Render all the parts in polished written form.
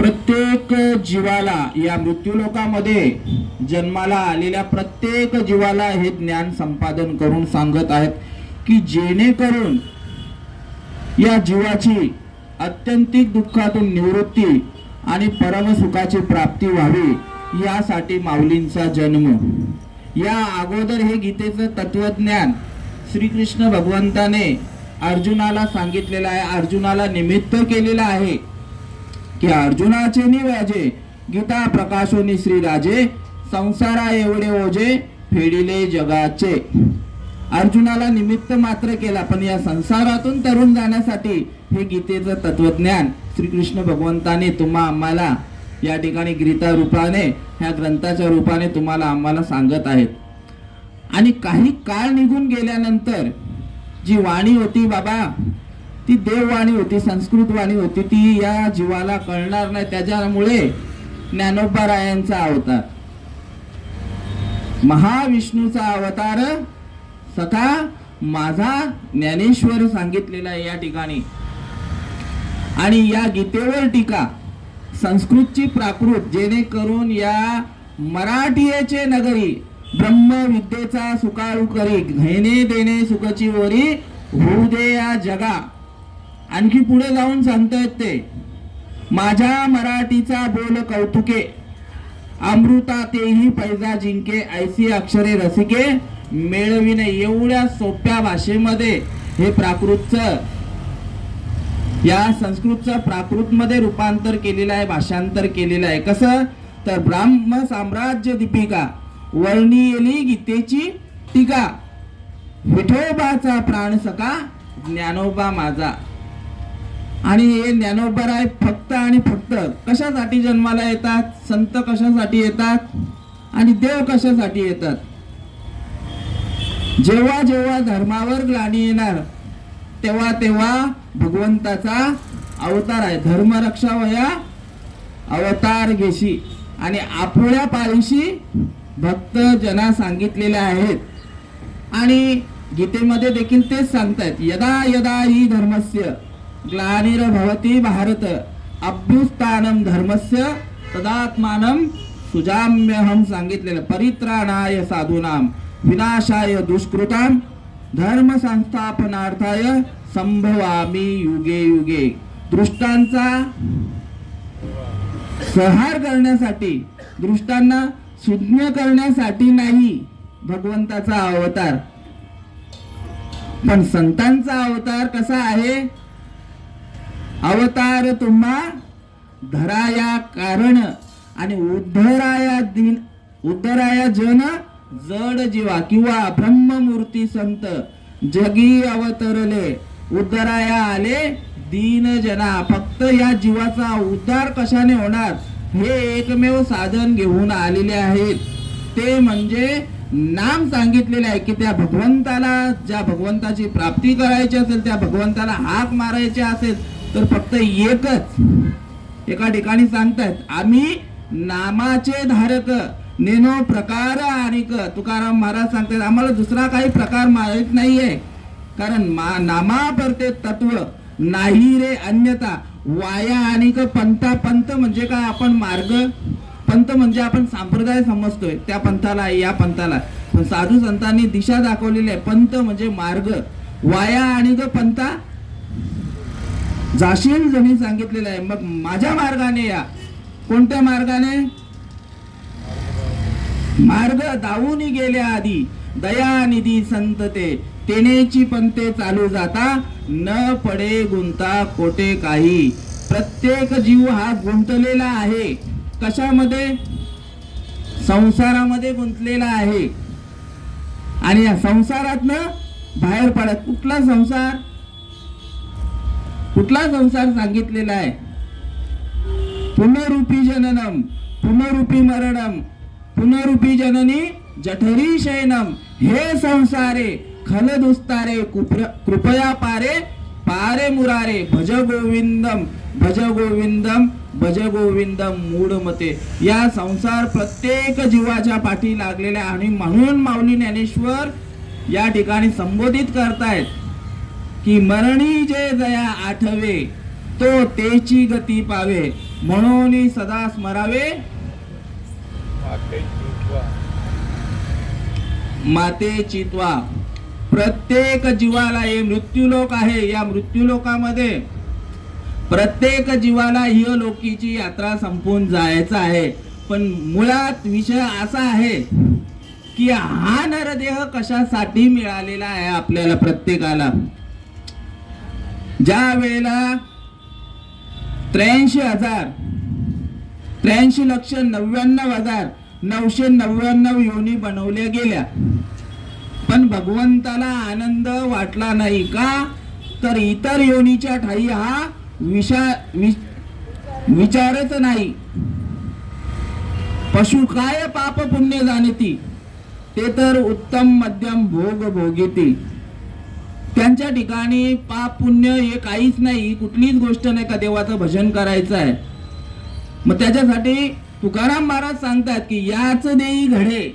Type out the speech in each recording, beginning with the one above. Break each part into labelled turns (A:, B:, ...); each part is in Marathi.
A: प्रत्येक जीवाला, या मृत्यूलोकामध्ये जन्माला आलेल्या प्रत्येक जीवाला हे ज्ञान संपादन करून सांगत आहेत की जेणेकरून या जीवाची अत्यंतिक दुःखातून निवृत्ती आणि परमसुखाची प्राप्ती व्हावी यासाठी माऊलींचा जन्म। या अगोदर हे गीतेचं तत्वज्ञान श्रीकृष्ण भगवंताने अर्जुनाला सांगितलेलं आहे, अर्जुनाला निमित्त केलेलं आहे की अर्जुनाचे निवाजे गीता प्रकाशोनी श्रीराजे संसारा एवढे ओझे फेडिले जगाचे। अर्जुनाला निमित्त मात्र केला, पण या संसारातून तरुण जाण्यासाठी हे गीतेचं तत्वज्ञान श्रीकृष्ण भगवंताने आम्हाला या ठिकाणी गीता रूपाने, ह्या ग्रंथाच्या रूपाने आम्हाला सांगत आहेत। आणि काही काळ निघून गेल्यानंतर जी वाणी होती बाबा, ती देववाणी होती, संस्कृत वाणी होती, ती या जीवाला कळणार नाही। त्याच्यामुळे ज्ञानोबारायांचा अवतार, महाविष्णूचा अवतार सखा माझा ज्ञानेश्वर सांगितलेला आहे या ठिकाणी। आणि या गीतेवर टीका संस्कृतची प्राकृत, जेणेकरून या मराठीचे नगरी ब्रह्मविद्येचा सुकाळू करी, घेणे देणे सुखची वरी होऊ दे या जगा। आणखी पुढे जाऊन सांगतायत ते, माझ्या मराठीचा बोल कौतुके अमृता तेही पैजा जिंके, ऐसी अक्षरे रसिके मेळविणे। एवढ्या सोप्या भाषेमध्ये हे प्राकृतचं, या संस्कृतचं प्राकृत मध्ये रूपांतर केलेलं आहे, भाषांतर केलेलं आहे। कसं तर ब्राह्म साम्राज्य दीपिका वर्णियली गीतेची टीका, विठोबाचा प्राण सखा ज्ञानोबा माझा। आणि हे ज्ञानोबाराय फक्त आणि फक्त कशासाठी जन्माला येतात, संत कशासाठी येतात आणि देव कशासाठी येतात? जेव्हा जेव्हा धर्मावर ग्लानी येणार तेव्हा तेव्हा भगवंताचा अवतार आहे, धर्मरक्षा वया अवतार घेशी। आणि आपुल्या पायीशी भक्त जना सांगितलेले आहेत। आणि गीतेमध्ये देखील तेच सांगतायत, यदा यदा ही धर्मस्य ग्लानिर्भवति भारत अभ्युत्थानं धर्मस्य तदात्मानं सुजाम्यहं सांगितलेलं। परित्राणाय साधूनां विनाशाय दुष्कृतां धर्म संस्थापनार्थाय संभवामी युगे युगे। दृष्टांचा संहार करण्यासाठी, दृष्टांना सुज्ञ करण्यासाठी नाही भगवंताचा अवतार, पण संतांचा अवतार कसा आहे? अवतार तुम्हा धराया कारण आणि उद्धराया जन जड जीवा, किंवा ब्रह्ममूर्ती संत जगी अवतरले उद्धराया आले दीन जना। फक्त या जीवाचा उद्धार कशाने होणार हे एकमेव साधन घेऊन आलेले आहेत, ते म्हणजे नाम सांगितलेले आहे की त्या भगवंताला, ज्या भगवंताची प्राप्ती करायची असेल, त्या भगवंताला हाक मारायची असेल तर फक्त एकच। एका ठिकाणी सांगतायत, आम्ही नामाचे धारक नेनो प्रकार आणिक। तुकाराम महाराज सांगतात आम्हाला दुसरा काही प्रकार माहित नाहीये, कारण नामा परते तत्व नाही रे अन्यथा वाया आणिक पंथा। पंथ म्हणजे काय? आपण मार्ग, पंथ म्हणजे आपण संप्रदाय समजतोय त्या पंथाला, या पंथाला, पण साधू संतांनी दिशा दाखवलेली आहे। पंथ म्हणजे मार्ग, वाया आणिक पंथा जाशील जणी सांगितलेलं आहे। मग माझ्या मार्गाने या, कोणत्या मार्गाने? मार्ग दावून गेल्या आधी दयानिधी संत ते, तेनेची पंथे चालू जाता न पडे गुंता कोटे काही। प्रत्येक जीव हा गुंतलेला आहे, कशामध्ये? संसारामध्ये गुंतलेला आहे। आणि या संसारातनं बाहेर पडत, कुठला संसार? कुठला संसार सांगितलेला आहे? पुनरूपी जननम पुनरूपी मरणम पुनरूपी जननी जठरी शयनम। हे संसारे खल दुस्तारे कृपया पारे पारे मुरारे भज गोविंदम भज गोविंदम भज गोविंदम मूढमते। या संसार प्रत्येक जीवाच्या पाठी लागलेल्या, आणि म्हणून माऊली ज्ञानेश्वर या ठिकाणी संबोधित करतायत की मरणी जे जया आठवे तो तेची गती पावे, म्हणून सदा स्मरावे माते चित्वा. प्रत्येक जीवाला हे मृत्यूलोक आहे, या मृत्यूलोकामध्ये प्रत्येक जीवाला इहलोकीची यात्रा संपून जायचं आहे. पण मुळात विषय असा आहे की हा नरदेह कशासाठी मिळालेला आहे आपल्याला प्रत्येकाला. ज्या वेळेला 83,93,99,999 योनी बनवल्या गेल्या, पण भगवंताला आनंद वाटला नाही का? तर इतर योनीच्या ठाई हा विचारच नाही. पशु काय पाप पुण्य जाणती, ते तर उत्तम मध्यम भोग भोगिती. त्यांच्या ठिकाणी पाप पुण्य हे काहीच नाही, कुठलीच गोष्ट नाही का देवाचं भजन करायचं आहे. मग त्याच्यासाठी तुकाराम महाराज सांगतात की याच देई घडे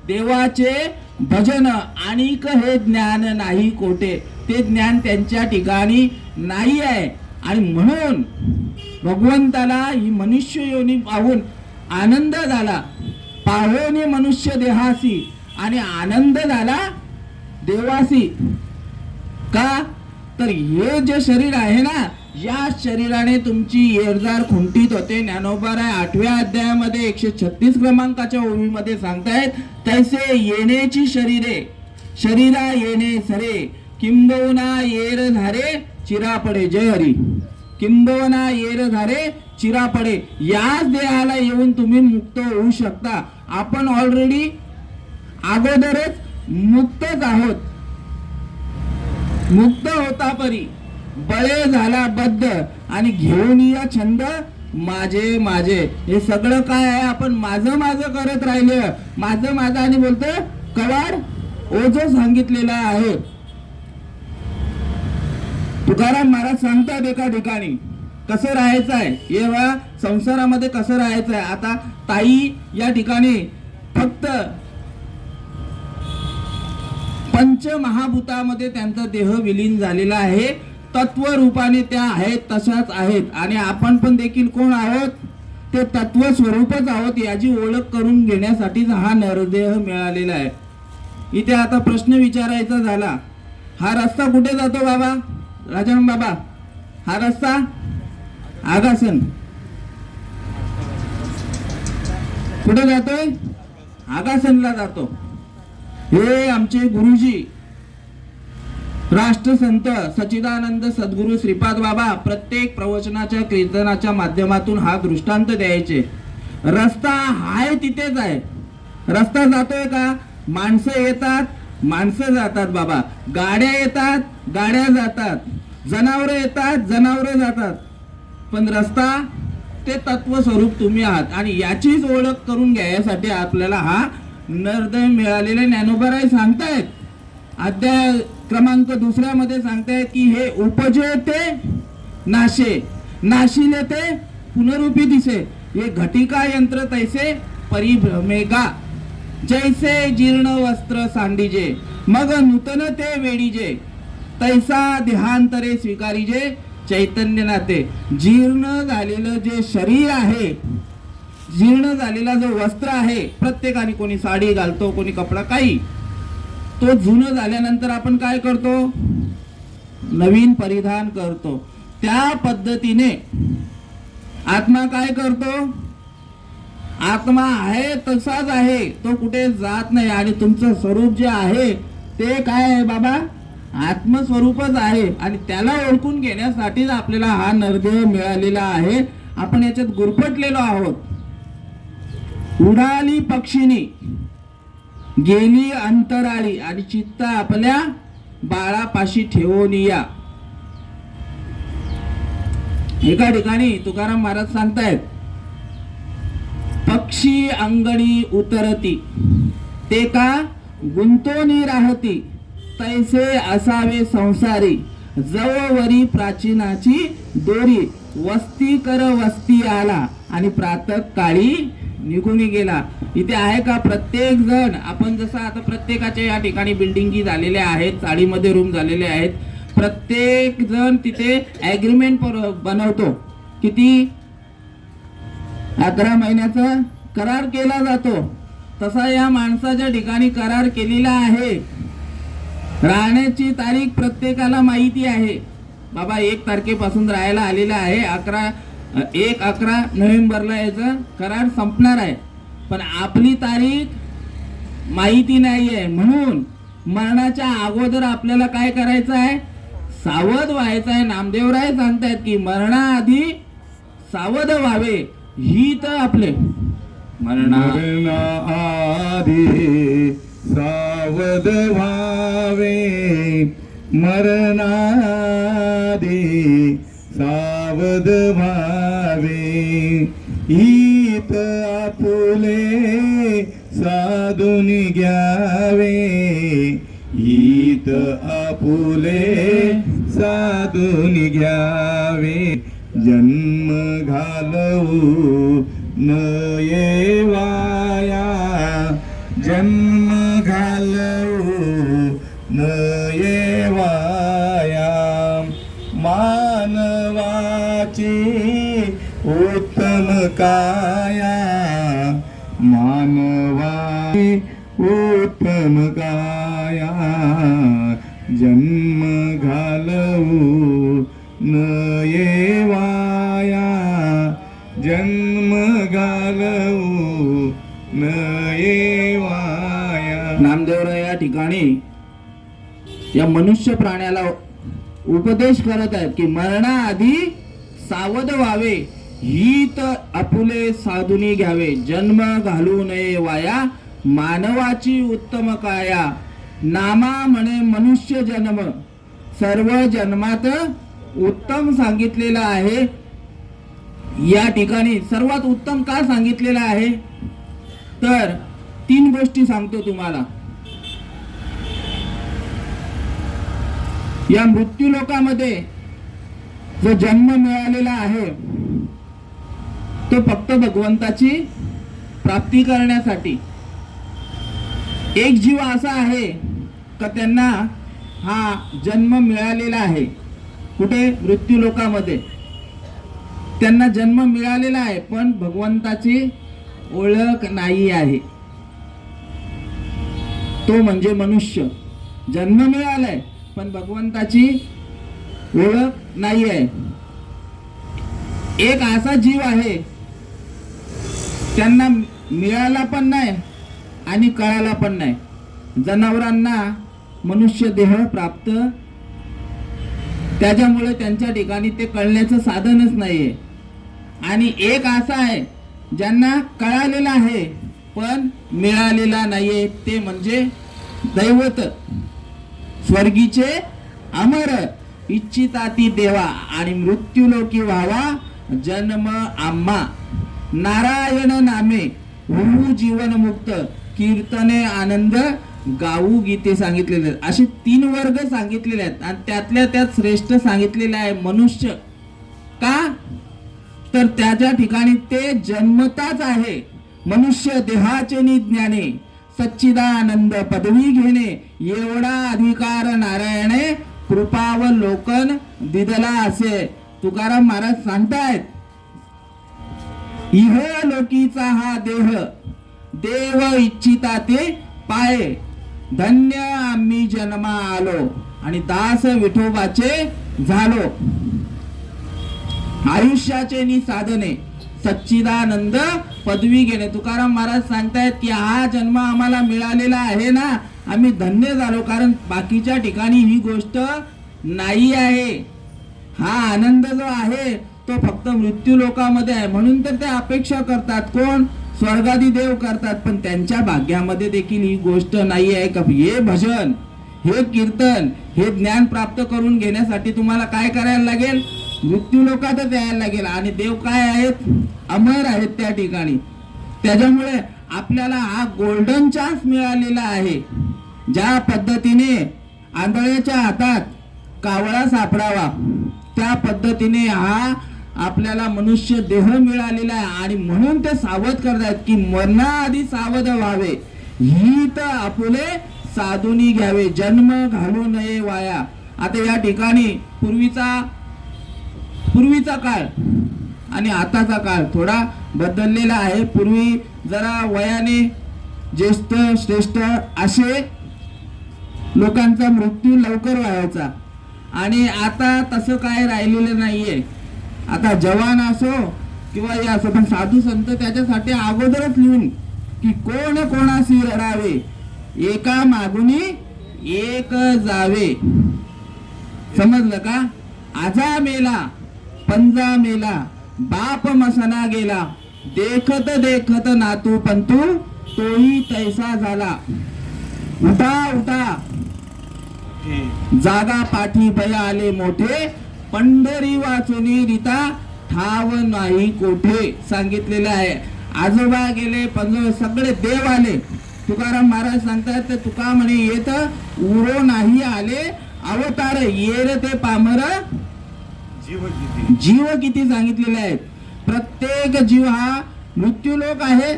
A: देवाचे भजन, आणिक हे ज्ञान नाही कोठे. ते ज्ञान त्यांच्या ठिकाणी नाही आहे. आणि म्हणून भगवंताला ही मनुष्य योनी पाहून आनंद झाला, पाहोनी मनुष्य देहासी, आणि आनंद झाला देवासी. का? तर हे जे शरीर आहे ना, या शरीराने तुमची येरजार खुंटीत होते. ज्ञानोबाराय 8व्या अध्यायामध्ये 136 क्रमांकाच्या ओळीमध्ये सांगतायत, तैसे येण्याची शरीरे शरीरा येणे सरे, किंबहुना येर धारे चिरा पडे. जय हरी. किंबहुना येर धारे चिरा पडे. याच देहाला येऊन तुम्ही मुक्त होऊ शकता. आपण ऑलरेडी अगोदरच मुक्तच आहोत. मुक्त होता परी बळे झाला बद्ध, आणि घेऊन या छंद माझे माझे. हे सगळं काय आहे? आपण माझं माझं करत राहिले, माझं माझं, आणि बोलतो कवाड ओझं सांगितलेला आहे. तुकाराम महाराज सांगतात एका ठिकाणी कसं राहायचं आहे, या संसारामध्ये कसं राहायचं आहे. आता ताई या ठिकाणी फक्त पंचमहाभूतामध्ये त्यांचा देह विलीन झालेला आहे. तत्व रूपाने त्या आहेत तशाच आहेत, आणि आपण पण देखील कोण आहोत? ते तत्व स्वरूपच आहोत. याची ओळख करून घेण्यासाठीच हा नरदेह मिळालेला आहे. इथे आता प्रश्न विचारायचा झाला, हा रस्ता कुठे जातो बाबा? राजाराम बाबा, हा रस्ता आगासन कुठे जातोय? आगासनला जातो. हे आमचे गुरुजी राष्ट्रसंत सच्चिदानंद सद्गुरु श्रीपाद बाबा प्रत्येक प्रवचनाच्या कीर्तनाच्या माध्यमातून हा दृष्टांत द्यायचे. रस्ता हाय तिथेच आहे. रस्ता जातोय का? माणसं येतात, माणसं जातात बाबा. गाड्या येतात, गाड्या जातात. जनावरं येतात, जनावरं जातात. पण रस्ता ते तत्व स्वरूप तुम्ही आहात, आणि याचीच ओळख करून घ्यायसाठी आपल्याला हा नरदेह मिळालेले ज्ञानोबाराय सांगतायत. अध्याय क्रमांक 2 मध्ये सांगतायत की हे उपजे ते नाशे, नाशिले ते पुनरुपी दिसे. हे घटिका यंत्र तैसे परिभ्रमेगा, जैसे जीर्ण वस्त्र सांडीजे, मग नूतन ते वेडीजे, तैसा देहांतरे स्वीकारीजे चैतन्य नाते. जीर्ण झालेलं जे शरीर आहे, जीर्ण झालेला जो वस्त्र आहे, प्रत्येकाने कोणी साडी घालतो, कोणी कपडा, काही, तो जुनं झाल्यानंतर आपण काय करतो? नवीन परिधान करतो. त्या पद्धतीने आत्मा काय करतो? आत्मा आहे तसाच आहे, तो कुठे जात नाही. आणि तुमचं स्वरूप जे आहे ते काय आहे बाबा? आत्मस्वरूपच आहे. आणि त्याला ओळखून घेण्यासाठीच आपल्याला हा नरदेह मिळालेला आहे. आपण याच्यात गुरफटलेलो आहोत. उडाली पक्षिणी गेली अंतराळी, आणि चित्त आपल्या बाळापाशी ठेवून या. एका ठिकाणी तुकाराम महाराज सांगतायत, पक्षी अंगणी उतरती ते का गुंतोनी राहती, तैसे असावे संसारी जवळवरी प्राचीनाची दोरी. वस्ती कर वस्ती आला, आणि प्रातः काळी निघून गेला. इथे आहे का? प्रत्येक जण आपण जसं आता प्रत्येकाच्या या ठिकाणी बिल्डिंगी झालेल्या आहेत, चाळीमध्ये रूम झालेले आहेत. प्रत्येक जण तिथे ॲग्रीमेंट बनवतो. किती? 11 महिन्याचा करार केला जातो, तसा या माणसाच्या ठिकाणी करार केलेला आहे. राहण्याची तारीख प्रत्येकाला माहिती आहे. बाबा 1 तारखेपासून राहायला आलेला आहे, 11 नोव्हेंबरला याचा करार संपणार आहे. पण आपली तारीख माहिती नाहीये, म्हणून मरणाच्या अगोदर आपल्याला काय करायचं आहे? सावध व्हायचं आहे. नामदेवराय सांगतायत की मरणाआधी सावध व्हावे. ही तर आपले
B: मरणाआधी सावध व्हावे, मरणाआधी सावध व्हावे. हीत आपुले साधून घ्यावे, हीत आपुले साधून घ्यावे. जन्म घालवू नये वाया, जन्म घालवू नये वाया. मानवाची उत्तम काया, मानवाची उत्तम काया. जन्म घालवू नये वाया, जन्म घालवू नये वाया.
A: नामदेवराय या ठिकाणी या मनुष्य प्राण्याला उपदेश करत आहेत की मरणाआधी सावध व्हावे, हित आपुले साधुनी घ्यावे. जन्म घालू नये वाया, मानवाची उत्तम काया. नामा म्हणे मनुष्य जन्म, सर्व जन्मात उत्तम सांगितलेलं आहे. या ठिकाणी सर्वात उत्तम का सांगितलेलं आहे? तर 3 गोष्टी सांगतो तुम्हाला. या मृत्यू लोकामध्ये जो जन्म मिळालेला आहे तो फक्त भगवंताची प्राप्ती करण्यासाठी. एक जीव असा आहे का त्यांना हा जन्म मिळालेला आहे. कुठे? मृत्यू लोकामध्ये त्यांना जन्म मिळालेला आहे, पण भगवंताची ओळख नाही आहे. तो म्हणजे मनुष्य. जन्म मिळालाय पण भगवंताची ओळख नाही आहे. एक असा जीव आहे त्यांना मिळाला पण नाही आणि कळाला पण नाही. जनावरांना मनुष्य देह प्राप्त, त्याच्यामुळे त्यांच्या ठिकाणी ते कळण्याचं साधनच नाहीये. आणि एक असा आहे ज्यांना कळालेला आहे पण मिळालेला नाहीये, ते म्हणजे दैवत. स्वर्गीचे अमर इच्छिताती देवा, आणि मृत्यूलोकी व्हावा जन्म आम्हा. नारायण नामे होऊ जीवन मुक्त, कीर्तने आनंद गाऊ गीते सांगितलेले आहेत. असे 3 वर्ग सांगितलेले आहेत आणि त्यातल्या त्यात श्रेष्ठ सांगितलेले आहे मनुष्य. का? तर त्याच्या ठिकाणी ते जन्मताच आहे. मनुष्य देहाचे निज्ञाने सच्चिदानंद पदवी घेणे, एवढा अधिकार नारायणे कृपावलोकन दिदला असे तुकाराम महाराज सांगतायत. इह लोकीचा हा देह देव इच्छिता ते पाये, धन्य आम्ही जन्मा आलो आणि दास विठोबाचे झालो. आयुष्याचे नि साधने सच्चिदानंद पदवी घेणे. तुकाराम महाराज सांगतायत की हा जन्म आम्हाला मिळालेला आहे ना, आम्ही धन्य झालो, कारण बाकीच्या ठिकाणी ही गोष्ट नाही आहे. हा आनंद जो आहे तो फक्त मृत्यू लोकामध्ये आहे. म्हणून तर ते अपेक्षा करतात. कोण? स्वर्गादी देव करतात, पण त्यांच्या भाग्यामध्ये देखील ही गोष्ट नाही आहे का हे भजन, हे कीर्तन, हे ज्ञान प्राप्त करून घेण्यासाठी तुम्हाला काय करायला लागेल? मृत्यू लोकातच यायला लागेल. आणि देव काय आहेत? अमर आहेत त्या ठिकाणी. त्याच्यामुळे आपल्याला हा गोल्डन चान्स मिळालेला आहे. ज्या पद्धतीने आंधळ्याच्या हातात कावळा सापडावा त्या पद्धतीने हा आपल्याला मनुष्य देह मिळालेला आहे. आणि म्हणून ते सावध करतात की मरणाआधी सावध व्हावे, ही तर आपुले साधुनी घ्यावे, जन्म घालू नये वाया. आता या ठिकाणी पूर्वीचा काळ आणि आताचा काळ थोडा बदललेला आहे. पूर्वी जरा वयाने ज्येष्ठ श्रेष्ठ असे लोकांचा मृत्यू लवकर व्हायचा आणि आता तसं काय राहिलेलं नाहीये. आता जवान असो किंवा हे असो, पण साधू संत त्याच्यासाठी अगोदरच लिहून की कोण कोणाशी रडावे, एका मागुनी एक जावे. समजलं का? आजा मेला पंजा मेला, बाप मसना गेला, देखत देखत नातू पंतू तोही तैसा झाला. उठा उठा जागा पाठी बया आले मोठे, पंढरी वाचुनी रीता ठाव नाही कोठे सांगितलेले आहे. आजोबा गेले, सगळे देव आले. तुकाराम महाराज सांगतात ते तुका म्हणे येत उरो नाही आले अवतार, येर ते पामर जीव किती सांगितलेले आहेत. प्रत्येक जीव हा मृत्यूलोक आहे,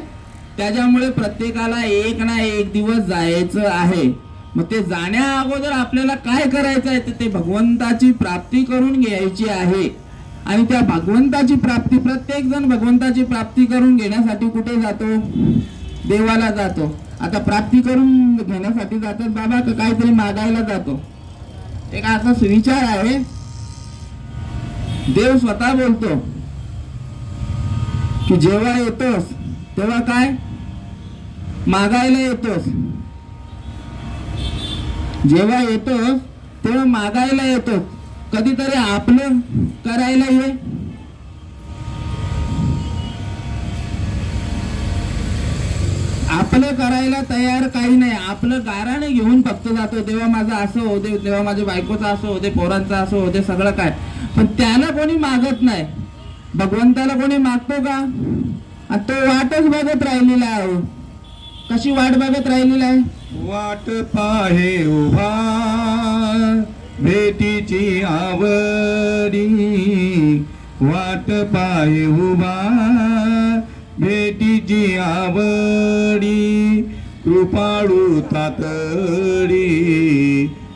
A: त्याच्यामुळे प्रत्येकाला एक ना एक दिवस जायचं आहे. मग ते जाण्या अगोदर आपल्याला काय करायचं आहे, ते भगवंताची प्राप्ती करून घ्यायची आहे. आणि त्या भगवंताची प्राप्ती, प्रत्येक जण भगवंताची प्राप्ती करून घेण्यासाठी कुठे जातो? देवाला जातो. आता प्राप्ती करून घेण्यासाठी जातात बाबा का काहीतरी मागायला जातो? एक असा सुविचार आहे. देव स्वतः बोलतो की जेव्हा येतोस तेव्हा काय मागायला येतोस, जेव्हा येतोस तेव्हा मागायला येतोस, कधीतरी आपलं करायला ये. आपलं करायला तयार काही नाही, आपलं गाराने घेऊन फक्त जातो. तेव्हा माझं असं होते, तेव्हा माझ्या बायकोचं असं होते, पोरांचं असं होते, सगळं काय. पण त्याला कोणी मागत नाही. भगवंताला कोणी मागतो का? आणि तो वाटच बघत राहिलेला आहे. कशी वाट बघत राहिलेला आहे?
B: वाट पाहे उभा भेटीची आवडी, वाट पाहे उभा भेटीची आवडी, कृपाळू तातडी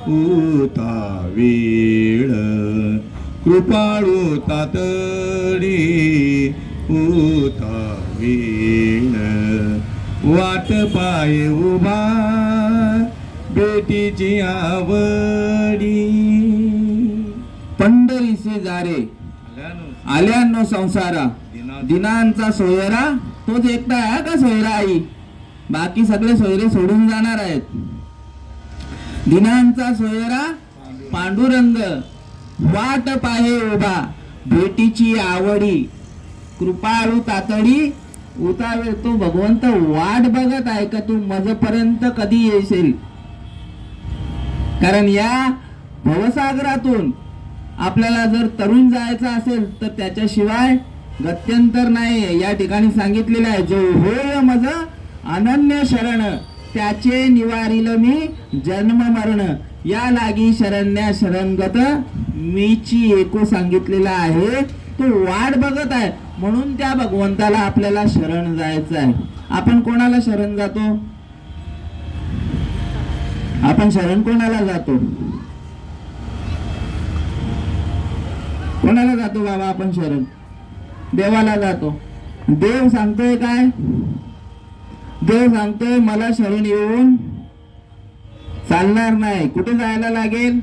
B: उता वेळ, कृपाळू तातडी उता वेळ, वाट पाहे उभा भेटीची आवडी.
A: पंढरीसे जारे आल्यानो संसारा, दिनांचा सोयरा तोच एकटा आहे का सोयरा आई? बाकी सगळे सोयरे सोडून जाणार आहेत. दिनांचा सोयरा पांडुरंग, वाट पाहे उभा भेटीची आवडी, कृपाळू तातडी उतावे. तो भगवंत वाट बघत आहे का तू माझपर्यंत कधी येशील? कारण या भवसागरातून आपल्याला जर तरुण जायचं असेल तर त्याच्याशिवाय गत्यंतर नाही. या ठिकाणी सांगितलेलं आहे, जो होय मज अनन्य शरण, त्याचे निवारिल मी जन्म मरण, या लागी शरण्या शरणगत मीची एको सांगितलेलं आहे. तो वाट बघत आहे म्हणून त्या भगवंताला आपल्याला शरण जायचं आहे. आपण कोणाला शरण जातो? आपण शरण कोणाला जातो? कोणाला जातो बाबा आपण शरण? देवाला जातो. देव सांगतोय काय? देव सांगतोय मला शरण येऊन चालणार नाही. कुठे जायला लागेल?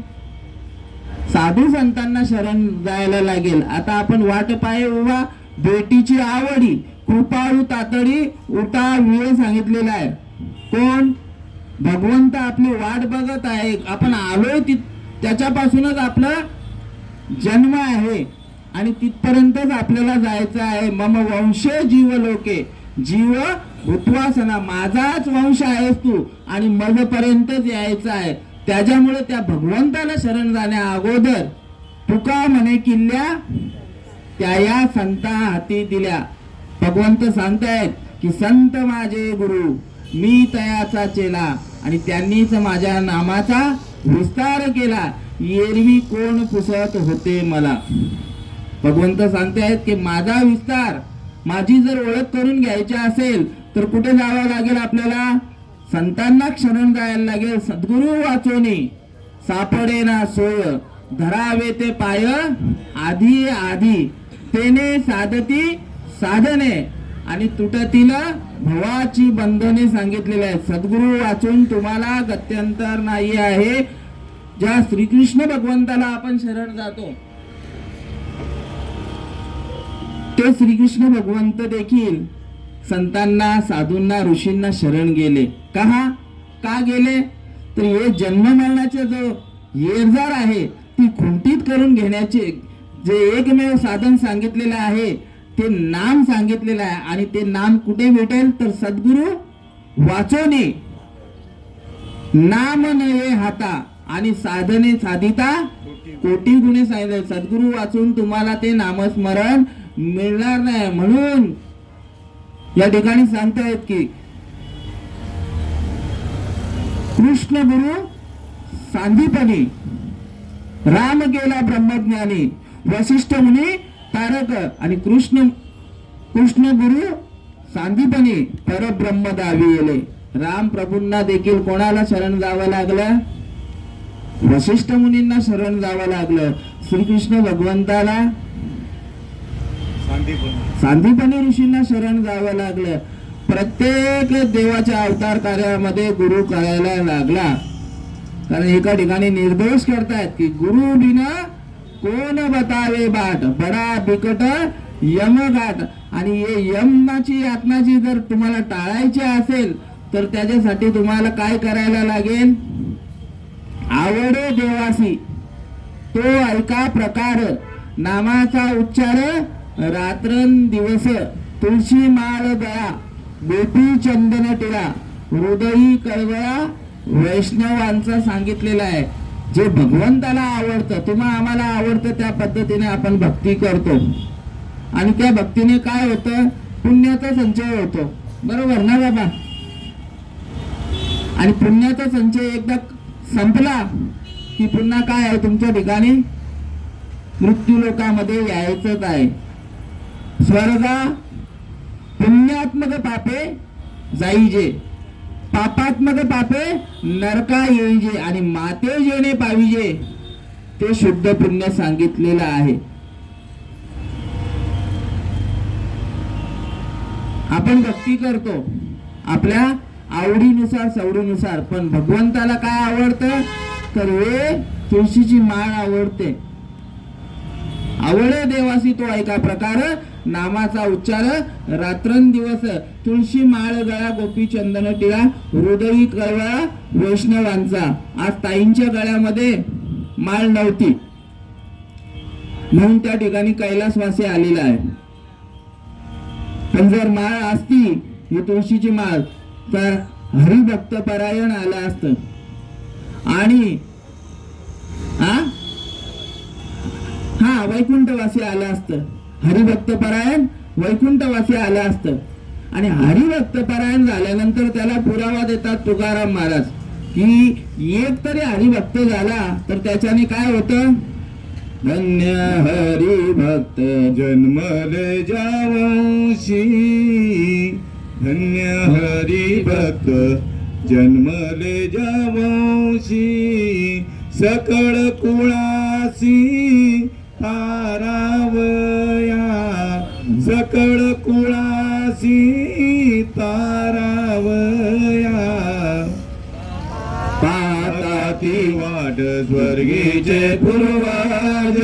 A: साधू संतांना शरण जायला लागेल. आता आपण वाट पाहे उभा भेटीची आवडी, कृपाळू तातडी उठा वेळ सांगितलेला आहे. कोण? भगवंत आपली वाट बघत आहे. आपण आलोय त्याच्यापासूनच आपला जन्म आहे आणि तिथपर्यंतच आपल्याला जायचं आहे. मम वंशे जीव लोके, जीव भूत्वासना, माझाच वंश आहेस तू आणि मजपर्यंतच यायचं आहे. त्याच्यामुळे त्या भगवंताला शरण जाण्या अगोदर तुका म्हणे किल्ल्या त्या या संता हाती दिल्या. भगवंत सांगतायत की संत माझे गुरु, मी तयाचा चेला आणि त्यांनीच माझ्या नामाचा विस्तार केला. एरवी कोण पुसत होते मला. भगवंत सांगतायत की माझा विस्तार, माझी जर ओळख करून घ्यायची असेल तर कुठे जावं लागेल आपल्याला? संतांना शरण जायला लागेल. सद्गुरु वाचोनी सापडे ना सोय, धरावे ते पाय आधी आधी. तेने साधती साधने आणि तुटतील भवाची बंधने सांगितलेले आहेत. सद्गुरू वाचून तुम्हाला गत्यंतर नाही आहे. ज्या श्रीकृष्ण भगवंताला आपण शरण जातो ते श्रीकृष्ण भगवंत देखील संतांना, साधूंना, ऋषींना शरण गेले. का गेले? तर हे जन्म मरणाचे जो येरझार आहे ती खुंटीत करून घेण्याचे जे एकमेव साधन सांगितलेलं आहे ते नाम सांगितलेलं आहे. आणि ते नाम कुठे भेटेल? तर सद्गुरू वाचोने नाम नये हाता आणि साधने साधिता कोटी गुणे सांगितले. सद्गुरू वाचून तुम्हाला ते नामस्मरण मिळणार नाही. म्हणून या ठिकाणी सांगतायत की कृष्ण गुरु सांदीपनी, राम गेला ब्रह्मज्ञानी, वशिष्ठ मुनी तारक आणि कृष्ण गुरु सांदीपनी परब्रह्म दावी येले. राम प्रभूंना देखील कोणाला शरण जावं लागलं? वशिष्ठ मुनींना शरण जावं लागलं. श्रीकृष्ण भगवंताला सांदीपनी ऋषींना शरण जावं लागलं. प्रत्येक देवाच्या अवतार कार्यामध्ये गुरु करायला लागला. कारण एका ठिकाणी निर्देश करतायत की गुरु बिना कोण बतावे बाट, बडा बिकट यमघाट. आणि हे यमनाची यातनाची जर तुम्हाला टाळायची असेल तर त्याच्यासाठी तुम्हाला काय करायला लागेल? आवडे देवासी तो ऐका प्रकार, नामाचा उच्चार रात्रंदिवस, तुळशी माळ गळा, गोपी चंदन टिळा, हृदयी कळवळा वैष्णवांचा सांगितलेला आहे. जे भगवंताला आवडतं, तुम्हा आम्हाला आवडतं त्या पद्धतीने आपण भक्ती करतो. आणि त्या भक्तीने काय होतं? पुण्याचा संचय होतो. बरोबर ना बाबा? आणि पुण्याचा संचय एकदा संपला की पुन्हा काय आहे? तुमच्या ठिकाणी मृत्यू लोकामध्ये यायचंच आहे. स्वर्गा पुण्यात्मक पापे जाईजे, पापात्मक पापे नरका येईजे आणि माते जेणे पाविजे ते शुद्ध पुण्य सांगितलेलं आहे. आपण भक्ती करतो आपल्या आवडीनुसार, सवडीनुसार, पण भगवंताला काय आवडतं? तर हे तुळशीची माळ आवडते. आवडे देवासी तो ऐका प्रकार, नामाचा उच्चार रात्रंदिवस, तुळशी माळ गळा, गोपी चंदन टिळा, हृदयी कळवळा वैष्णवांचा. आज ताईंच्या गळ्यामध्ये माळ नव्हती म्हणून त्या ठिकाणी कैलासवासी आलेला आहे. पण जर माळ असती ही तुळशीची माळ तर हरिभक्त परायण आलं असतं. आणि हा वैकुंठवासी आलं असतं. हरिभक्त परायण वैकुंठवासी आलं असतं. आणि हरिभक्त परायण झाल्यानंतर त्याला पुरावा देतात तुकाराम महाराज की एक तरी हरिभक्त झाला तर त्याच्याने काय होतं? धन्य हरिभक्त
B: जन्मले जावंशी, धन्य हरिभक्त जन्मले जावंशी, सकळ कुळासी तारावया, सकळ कुळासी तारावया. पाताती वाट स्वर्गीचे पूर्वज,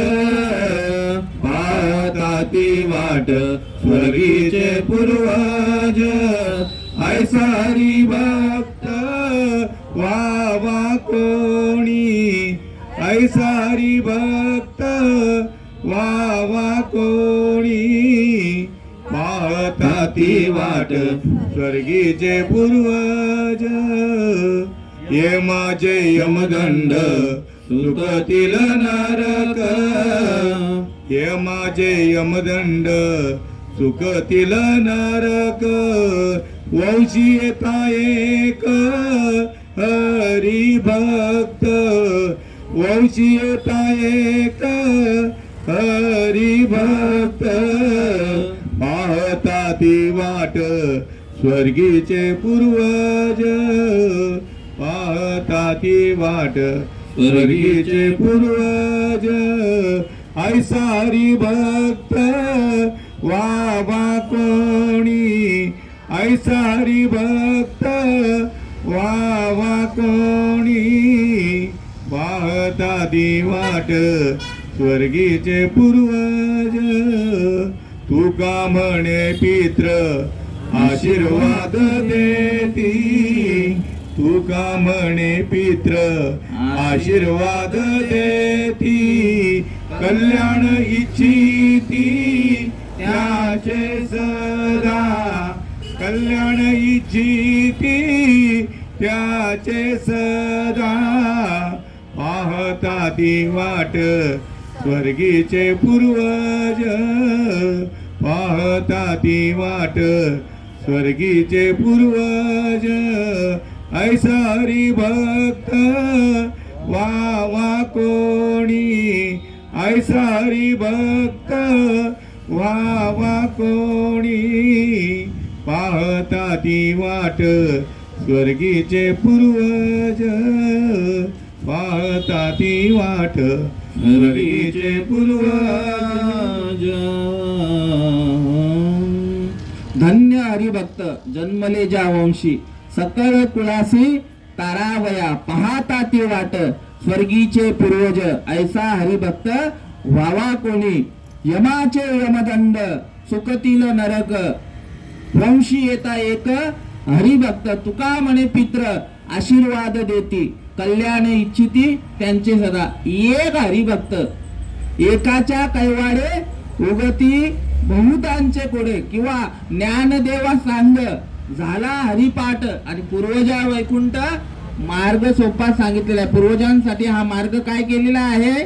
B: पाताती वाट स्वर्गीचे पूर्वज. ऐसारी भक्त वावा कोणी, ऐसारी भक्त वावा कोणी. पाहताती वाट स्वर्गीचे पूर्वज, यमाचे यमदंड सुखतील नरक, यमाचे यमदंड सुखतील नरक. वंशी येता एक हरिभक्त, वंशी येता एक हरिभक्त. पाहता ती वाट स्वर्गीचे पूर्वज, पाहता ती वाट स्वर्गीचे पूर्वज. ऐसा हरिभक्त वावा कोणी, ऐसा हरिभक्त वावा कोणी. पाहता दिवाट स्वर्गीचे पूर्वज, तुका म्हणे पित्र आशीर्वाद देती, तुका म्हणे पित्र आशीर्वाद देती. कल्याण इच्छिती त्याचे सदा, कल्याण इच्छिती त्याचे सदा. पाहता ती वाट स्वर्गीचे पूर्वज, पाहता ती वाट स्वर्गीचे पूर्वज. ऐसा हरिभक्त वावा कोणी, ऐसा हरिभक्त वावा कोणी. पाहता ती वाट स्वर्गीचे पूर्वज, पाहता ती वाट स्वर्गीचे पूर्वज.
A: धन्य हरिभक्त जन्मले ज्या वंशी, सकळ कुळासी तारावया. पाहता ती वाट स्वर्गीचे पूर्वज, ऐसा हरिभक्त व्हावा कोणी. यमाचे यमदंड सुखतील नरक, वंशी येता एक हरिभक्त. तुका म्हणे पित्र आशीर्वाद देती, कल्याण इच्छिती त्यांचे सदा. एक हरिभक्त एकाच्या कैवाडे उगती बहुतांचे कोडे. किंवा ज्ञानदेवा सांग झाला हरिपाठ, आणि पूर्वजा वैकुंठ मार्ग सोपा सांगितलेला आहे. पूर्वजांसाठी हा मार्ग काय केलेला आहे,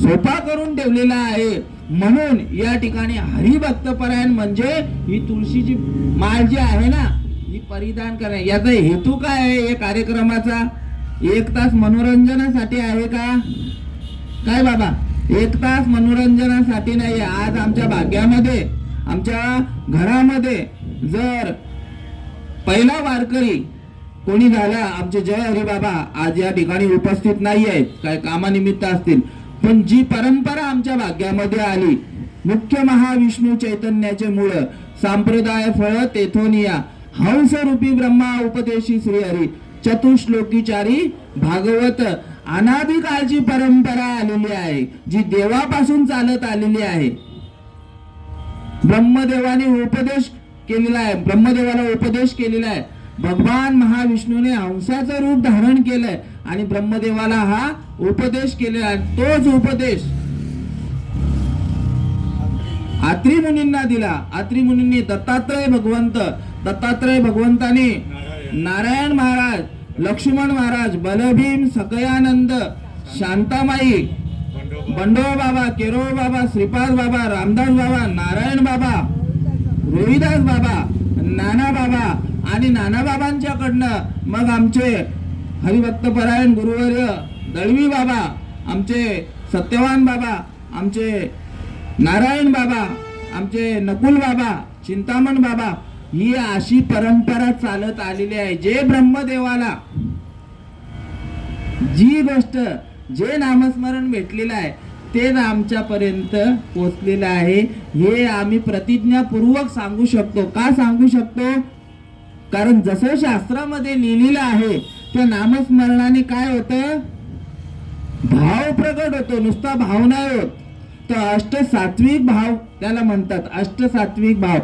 A: सोपा करून ठेवलेला आहे. म्हणून या ठिकाणी हरिभक्त परायण म्हणजे ही तुळशीची माळ जी आहे ना, ही परिधान करणे. याचा हेतू काय आहे या कार्यक्रमाचा? 1 तास मनोरंजनासाठी आहे का काय बाबा? 1 तास मनोरंजनासाठी नाही. आज आमच्या भाग्यामध्ये, आमच्या घरामध्ये जर पहिला वारकरी कोणी झाला, आमचे जय हरी बाबा आज या ठिकाणी उपस्थित नाही आहेत, काय कामानिमित्त असतील, पण जी परंपरा आमच्या भाग्यामध्ये आली, मुख्य महाविष्णू चैतन्याचे मूळ, संप्रदाय फळ तेथोनिया, हंस रूपी ब्रह्मा उपदेशी श्रीहरी, चतुश्लोकीचारी भागवत, अनादी काळची परंपरा आलेली आहे, जी देवापासून चालत आलेली आहे. ब्रह्मदेवाने उपदेश केलेला आहे, ब्रह्मदेवाला उपदेश केलेला आहे. भगवान महाविष्णूने हंसाचं रूप धारण केलंय आणि ब्रह्मदेवाला हा उपदेश केलेला आहे. तोच उपदेश आत्री मुनींना दिला. आत्री मुनींनी दत्तात्रय भगवंताने नारायण महाराज, लक्ष्मण महाराज, बलभीम, सकयानंद, शांतामाई, बंडोबा बाबा, केरोळ बाबा, श्रीपाद बाबा, रामदास बाबा, नारायण बाबा, रोहिदास बाबा, नाना बाबा आणि नाना बाबांच्याकडनं मग आमचे हरिभक्तपरायण गुरुवर्य दळवी बाबा, आमचे सत्यवान बाबा, आमचे नारायण बाबा, आमचे नकुल बाबा, चिंतामण बाबा, ही अशी परंपरा चालत आलेली आहे. जे ब्रह्मदेवाला जी गोष्ट, जे नामस्मरण भेटलेलं आहे ते आमच्यापर्यंत पोचलेलं आहे. हे आम्ही प्रतिज्ञापूर्वक सांगू शकतो. का सांगू शकतो? कारण जसं शास्त्रामध्ये लिहिलेलं आहे त्या नामस्मरणाने काय होतं, भाव प्रगट होतो. नुसता भाव नाही होत, तर अष्टसात्विक भाव त्याला म्हणतात. अष्टसात्विक भाव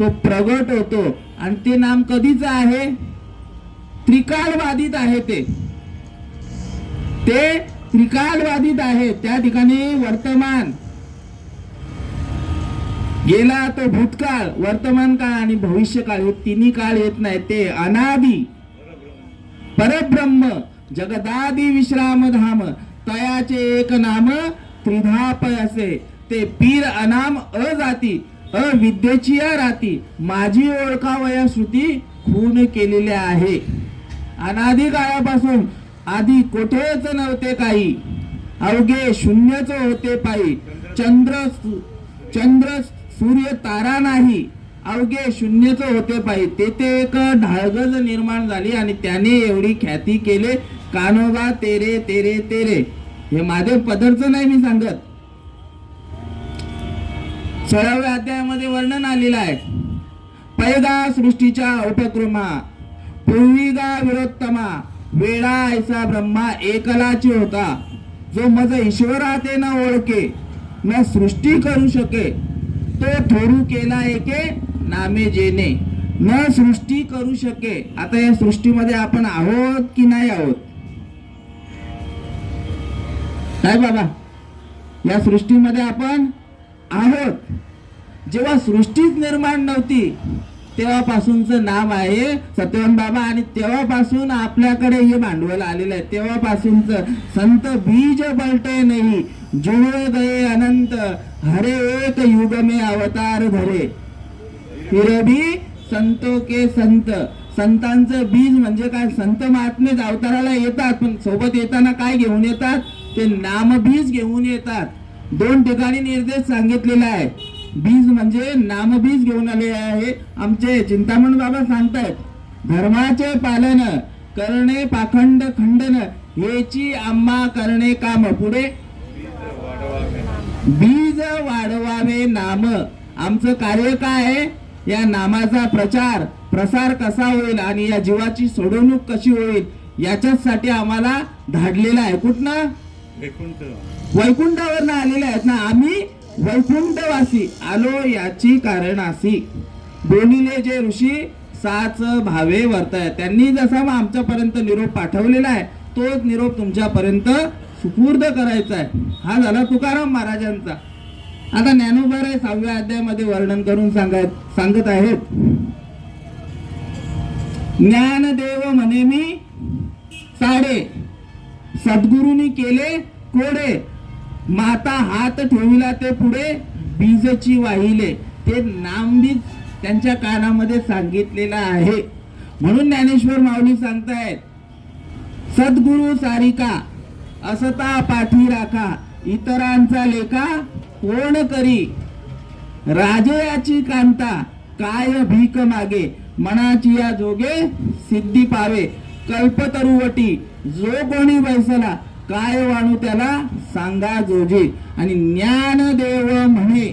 A: तो प्रगट होतो. आणि ते नाम कधीच आहे, त्रिकालबाधित आहे. ते त्रिकालबाधित आहे. त्या ठिकाणी वर्तमान गेला तो भूतकाळ, वर्तमान काळ आणि भविष्य काळ, हे तिन्ही काळ येत नाही. ते अनादि परब्रह्म जगदादि विश्राम धाम, तयाचे एक नाम त्रिधापय असे. ते पीर अनाम अजाती, अविद्येची राती, माझी ओळखावया श्रुती खून केलेले आहे. अनादि काळापासून आधी कोठेच नव्हते काही, अवघे शून्यच होते पायी. चंद्र सूर्य तारा नाही, अवघे शून्यच होते पायी. तेथे एक ढाळगज निर्माण झाली आणि त्याने एवढी ख्याती केले, कानोबा तेरे तेरे तेरे. हे माझे पदरचं नाही मी सांगत, 16व्या अध्यायामध्ये वर्णन आलेलं आहे. पैगा सृष्टीच्या उपक्रमा पूर्वीगा विरोत्तमा वेळा ऐसा ब्रह्मा एकलाची होता. जो मज ईश्वरा ते न ओळखे न सृष्टी करू शके तो थोरू केला एके नामे जेने न सृष्टी करू शके. आता या सृष्टीमध्ये आपण आहोत की नाही आहोत? काय बाबा, या सृष्टीमध्ये आपण आहोत. जेव्हा सृष्टीच निर्माण नव्हती तेव्हापासूनचं नाम आहे सत्यवान बाबा, आणि तेव्हापासून आपल्याकडे हे भांडवल आलेलं आहे. तेव्हापासूनच संत बीज पलटे नाही जुळे गए अनंत हरे एक युग में अवतार धरे फिर भी संतो के संत. संतांचं बीज म्हणजे काय? संत महात्मेच अवताराला येतात, पण सोबत येताना काय घेऊन येतात? ते नामबीज घेऊन येतात. 2 ठिकाणी निर्देश सांगितलेला आहे. बीज म्हणजे नामबीज घेऊन आले आहे. आमचे चिंतामण बाबा सांगतायत, धर्माचे पालन करणे पाखंड खंडन हेची आम्हा करणे काम. पुढे बीज वाढवावे नाम. आमचं कार्य काय आहे? या नामाचा प्रसार कसा होईल आणि या जीवाची सोडवणूक कशी होईल याच्यासाठी आम्हाला धाडलेलं आहे. कुठनं? वैकुंठावरनं आलेले आहेत ना. आम्ही वैकुंठवासी आलो याची कारणासी. बोलिले जे ऋषी साच भावे वर्ताय. त्यांनी जसा मग आमच्यापर्यंत निरोप पाठवलेला आहे तोच निरोप तुमच्यापर्यंत सुपूर्द करायचा आहे. हा झाला तुकाराम महाराजांचा. आता ज्ञानोबा 6व्या अध्यायामध्ये वर्णन करून सांगत आहेत. ज्ञानदेव म्हणे मी साडे सद्गुरूंनी केले कोडे माता हात ठेविला ते पुढे बीजची वाहिले. ते नामबीज त्यांच्या कानामध्ये सांगितलेलं आहे. म्हणून ज्ञानेश्वर माऊली सांगतायत, सद्गुरु सारिका असता पाठी राखा इतरांचा लेखा कोण करी. राजयाची कांता काय भीक मागे मनाची या जोगे सिद्धी पावे. कल्पतरुवटी जो कोणी बैसला काय वाणू त्याला सांगा जोजी. आणि ज्ञानदेव म्हणे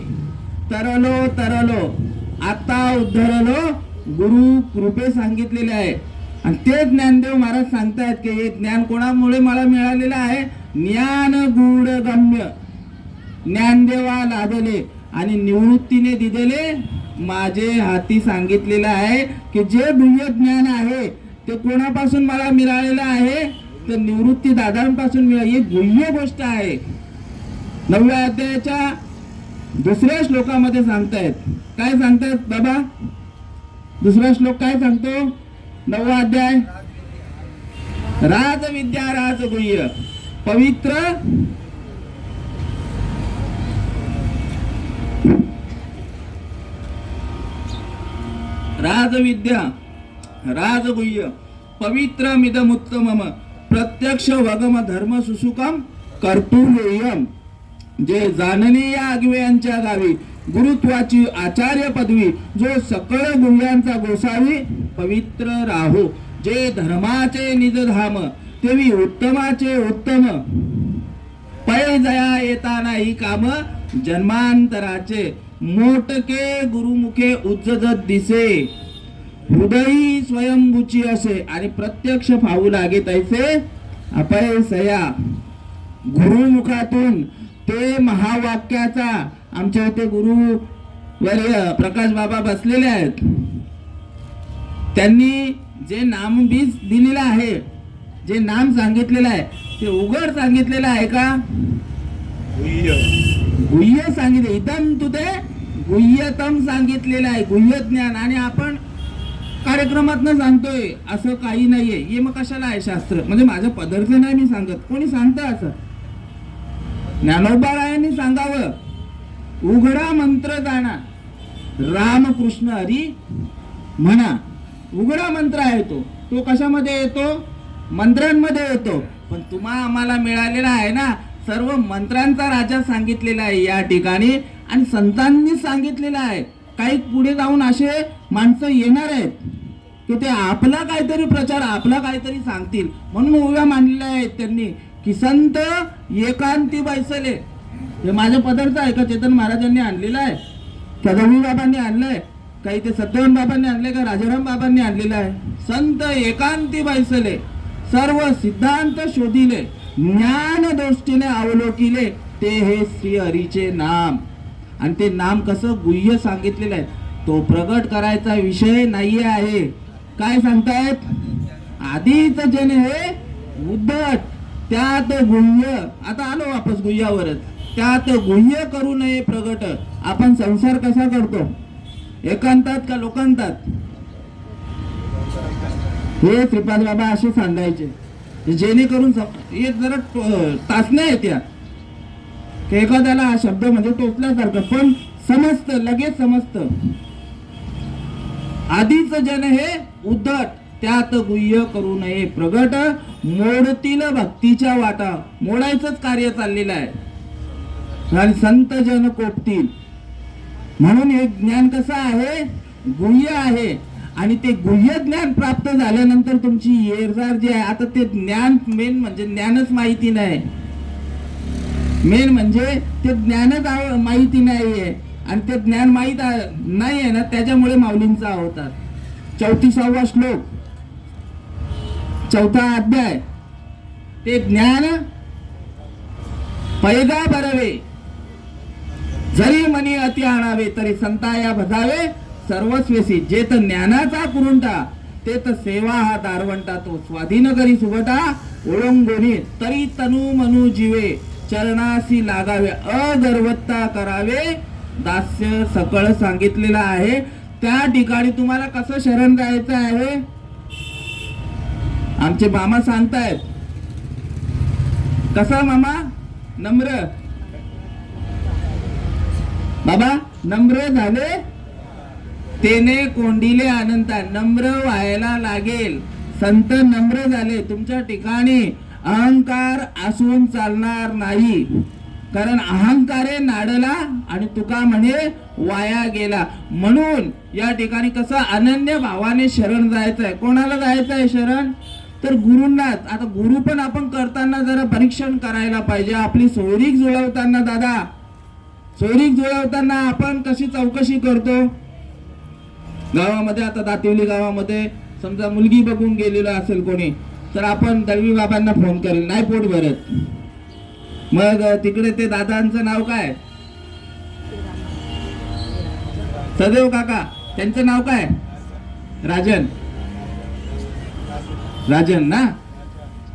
A: तरलो आता उद्धरलो गुरु कृपे सांगितलेले आहे. आणि ते ज्ञानदेव महाराज सांगतायत की हे ज्ञान कोणामुळे मला मिळालेलं आहे? ज्ञान गूढ गम्य ज्ञानदेवा लादले आणि निवृत्तीने दिलेले माझे हाती सांगितलेलं आहे की जे गुह्य ज्ञान आहे ते कोणापासून मला मिळालेलं आहे? तर निवृत्ती दादांपासून मिळाले. ही गुह्य गोष्ट आहे. 9व्या अध्यायाच्या 2ऱ्या श्लोकामध्ये सांगतायत. काय सांगतायत बाबा? 2रा श्लोक काय सांगतो? 9वा अध्याय. राजविद्या राजगुह्य पवित्र राजविद्या राजगुह्य पवित्रमिदमुत्तमम प्रत्यक्ष वगम धर्म सुसुकम कर्तुमेयम. जे जाणणे या आगव्यांच्या गावी गुरुत्वाची आचार्य पदवी जो सकळ गुह्यांचा गोसावी पवित्र राहो. जे धर्माचे निजधाम तेवी उत्तमाचे उत्तम पै जया येता नाही काम जन्मांतराचे मोटके गुरुमुखे उज्जत दिसे हृदयी स्वयंभूची असे आणि प्रत्यक्ष पाहू लागे तैसे अपयसया. गुरुमुखातून ते महावाक्याचा आमच्या इथे गुरु वर्य प्रकाश बाबा बसलेले आहेत. त्यांनी जे नामबीज दिलेलं आहे, जे नाम सांगितलेलं आहे ते उघड सांगितलेलं आहे का? गुह्य सांगितले. इदम तुते गुह्यतम सांगितलेलं आहे. गुह्य ज्ञान. आणि आपण कार्यक्रमातनं सांगतोय असं काही नाहीये. हे मग कशाला आहे शास्त्र? म्हणजे माझं पदार्थ नाही मी सांगत, कोणी सांगतं असं? ज्ञानोबारायांनी सांगावं. उघडा मंत्र जाणा रामकृष्ण हरी म्हणा. उघडा मंत्र आहे तो कशामध्ये येतो? मंत्रांमध्ये येतो. पण तुम्हा आम्हाला मिळालेला आहे ना सर्व मंत्रांचा राजा सांगितलेला आहे या ठिकाणी आणि संतांनी सांगितलेलं आहे. काही पुढे जाऊन असे माणसं येणार आहेत की ते आपला काहीतरी प्रचार आपला काहीतरी सांगतील म्हणून उभ्या मांडलेल्या आहेत त्यांनी की संत एकांती बैसले. हे माझं पदार्थ आहे का चेतन महाराजांनी आणलेला आहे? कदमी बाबांनी आणलंय, काही ते सत्यवान बाबांनी आणले का राजाराम बाबांनी आणलेलं आहे. संत एकांती बैसले, सर्व सिद्धांत शोधिले, ज्ञान दृष्टीने अवलोकिले, ते हे श्री हरीचे नाम. आणि ते नाम कसं गुह्य सांगितलेलं आहे, तो प्रगट करायचा विषय नाही आहे. काय सांगतायत, आधीच जन हे उद्धट, त्यात गुह्य. आता आलो वापस गुह्यावरच, त्यात गुह्य करू नये प्रगट. आपण संसार कसा करतो, एकांतात का लोकांतात, हे श्रीपाद बाबा असे सांगायचे, जेणेकरून हे जरा टाचण्या येत्या की एखाद्याला हा शब्द म्हणजे टोचल्यासारखं, पण समजतं, लगेच समजतं. आधीच जन हे उद्धट, त्यात गुह्य करू नये प्रगट, मोडतील भक्तीच्या वाटा. मोडायचंच कार्य चाललेलं आहे आणि संत जन कोपतील. म्हणून हे ज्ञान कसं आहे, गुह्य आहे. आणि ते गुह्य ज्ञान प्राप्त झाल्यानंतर तुमची येरजार जी आहे, आता ते ज्ञान मेन म्हणजे ज्ञानच माहिती नाही, मेन म्हणजे ते ज्ञानच माहिती नाहीये. आणि ते ज्ञान माहीत नाही आहे ना, त्याच्यामुळे माऊलींचा अवतार. 34वा श्लोक, 4था अध्याय, ते ज्ञान पैगा बरवे, जरी मनी अति आणावे, तरी संताया भजावे सर्वस्वेसी. जे तर ज्ञानाचा कुरुंटा, ते तर सेवा हा दारवंटा. तो स्वाधीन करी सुगटा, ओळंगोनी तरी तनु मनु जीवे, चरणासी लागावे, अगर्वत्ता करावे दास्य. सकळ सांगितलेलं आहे. त्या ठिकाणी तुम्हाला कसं शरण जायचं आहे, आमचे मामा सांगतायत. कसा मामा, नम्र बाबा, नम्र झाले तेने कोंडिले अनंता. नम्र व्हायला लागेल. संत नम्र झाले. तुमच्या ठिकाणी अहंकार असून चालणार नाही, कारण अहंकारे नाडला आणि तुका म्हणे वाया गेला. म्हणून या ठिकाणी कसं अनन्य भावाने शरण जायचंय. कोणाला जायचंय शरण, तर गुरूंनाच. आता गुरु पण आपण करताना जरा परीक्षण करायला पाहिजे. आपली सोयरीक जुळवताना, दादा सोयरीक जुळवताना आपण कशी चौकशी करतो. गावामध्ये, आता दातिवली गावामध्ये समजा मुलगी बघून गेलेला असेल कोणी, तर आपण दळवी बाबांना फोन करेल, नाही पोट भरत. मग तिकडे ते दादांचं नाव काय, सदैव काका, त्यांचं नाव काय, राजन. राजन ना,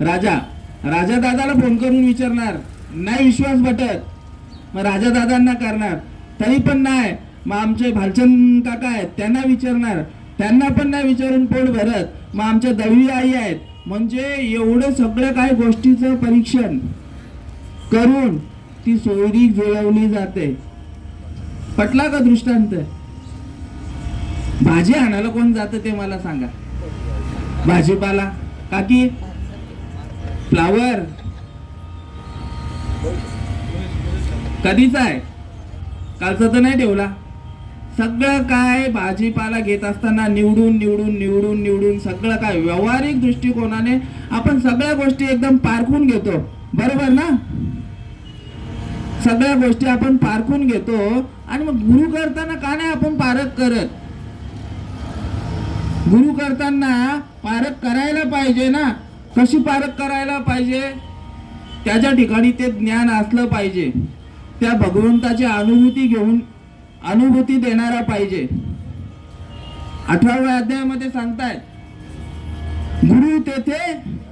A: राजा. राजा दादाला फोन करून विचारणार, नाही विश्वास बटत. मग राजा दादांना करणार, तरी पण नाही. मग आमचे भालचंद काका आहेत, त्यांना विचारणार, त्यांना पण नाही विचारून पोट भरत. मग आमच्या दळवी आई आहेत. म्हणजे एवढं सगळं काय गोष्टीचं परीक्षण करून ती सोयरीक जुळवली जाते. पटला का दृष्टांत. भाजी आणायला कोण जातं ते मला सांगा, भाजीपाला काकी, फ्लावर कधीच आहे, कालचा तर नाही ठेवला. सगळं काय भाजीपाला घेत असताना निवडून निवडून निवडून निवडून सगळं काय व्यावहारिक दृष्टिकोनाने आपण सगळ्या गोष्टी एकदम पारखून घेतो, बरोबर ना. सगळ्या गोष्टी आपण पारखून घेतो. आणि मग गुरु करताना का नाही आपण पारख करत. गुरु करताना पारख करायला पाहिजे ना. कशी पारख करायला पाहिजे, त्याच्या ठिकाणी ते ज्ञान असलं पाहिजे. त्या भगवंताची अनुभूती घेऊन अनुभूती देणारा पाहिजे. 18व्या अध्यायामध्ये सांगतायत, गुरु तेथे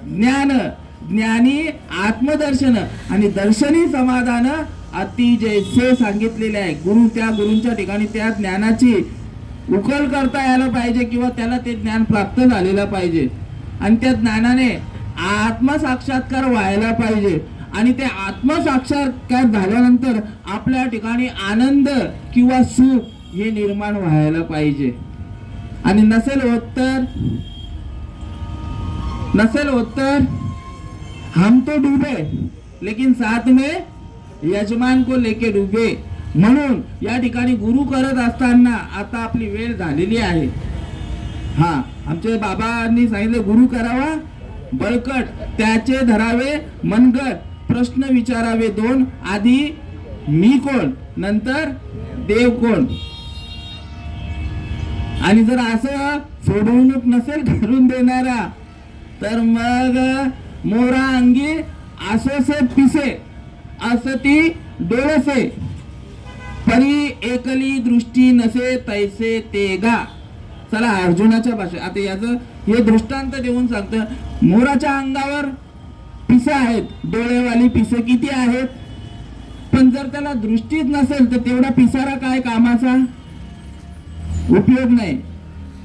A: ज्ञान, ज्ञानी आत्मदर्शन आणि दर्शनी समाधान अति जैसे सांगितलेले आहे. गुरु, त्या गुरूंच्या ठिकाणी त्या ज्ञानाची उकल करता यायला पाहिजे, किंवा त्याला ते ज्ञान प्राप्त झालेलं पाहिजे. आणि त्या ज्ञानाने आत्मसाक्षात्कार व्हायला पाहिजे. आणि ते आत्मसाक्षात्कार झाल्यानंतर आपल्या ठिकाणी आनंद किंवा सुख हे निर्माण व्हायला पाहिजे. आणि नसेल होत तर हम तो डूबे लेकिन साथ में यजमान को लेके डूबे. म्हणून या ठिकाणी गुरु करत असताना आता आपली वेळ झालेली आहे. हा, आमचे बाबांनी सांगितले, गुरु करावा बळकट, त्याचे धरावे मनगट, प्रश्न विचारावे दोन, आधी मी कोण नंतर देव कोण. आणि जर असं सोडवणूक नसेल करून देणारा तर मग मोरा अंगी असोसे पिसे असती डोळसे परी एकली दृष्टी नसे तैसे तेगा. चला अर्जुनाच्या भाषेत आता याचं हे दृष्टांत देऊन सांगतं. मोराच्या अंगावर पिसं आहेत, डोळेवाली पिसं किती आहेत, पण जर त्याला दृष्टीच नसेल तर तेवढा पिसारा काय कामाचा, उपयोग नाही.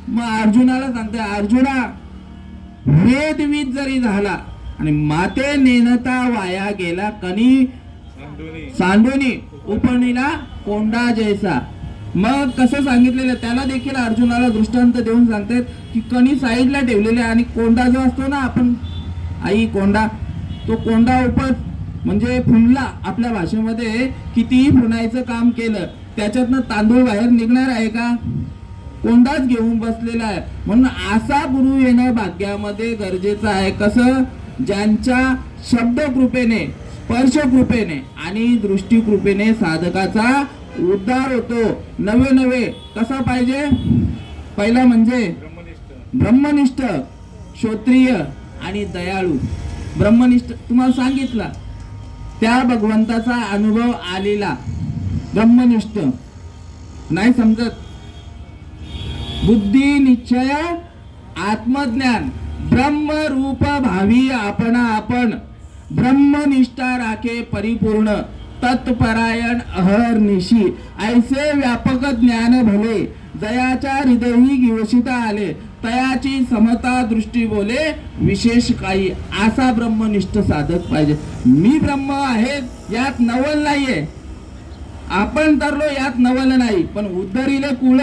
A: मग अर्जुनाला सांगते, अर्जुना वेदविद जरी झाला आणि माते नेनता वाया गेला कनी सांडोनी उपणीला कोंडा जैसा. मग कसं सांगितलेलं त्याला देखील अर्जुनाला दृष्टांत देऊन सांगतात की कणी साईडला ठेवलेले आणि कोंडा जो असतो ना, आपण आई कोंडा, तो कोंडा उपट म्हणजे फुलला. आपल्या भाषेमध्ये कितीही फुलायचं काम केलं त्याच्यातनं तांदूळ बाहेर निघणार आहे का, कोंडाच घेऊन बसलेला आहे. म्हणून असा गुरु येणं भाग्यामध्ये गरजेचं आहे. कसं, ज्यांच्या शब्द कृपेने, स्पर्श कृपेने आणि दृष्टी कृपेने साधकाचा उद्धार होतो. नवे नवे कसा पाहिजे, पहिला म्हणजे ब्रह्मनिष्ठ, श्रोत्रिय आणि दयाळू. ब्रह्मनिष्ठ तुम्हाला सांगितलं, त्या भगवंताचा अनुभव आलेला. ब्रह्मनिष्ठ नाही समजत, बुद्धी निश्चय आत्मज्ञान ब्रह्म रूप भावी आपण आपण ब्रह्मनिष्ठा राखे परिपूर्ण तत्परायण अहर्निशी ऐसे व्यापक ज्ञान भले जयाच्या हृदयी गिवशिता आले तयाची समता दृष्टी बोले विशेष काही. असा ब्रह्मनिष्ठ साधक पाहिजे. मी ब्रह्म आहे यात नवल नाहीये, आपण तरलो यात नवल नाही, पण उद्धरिले कुळ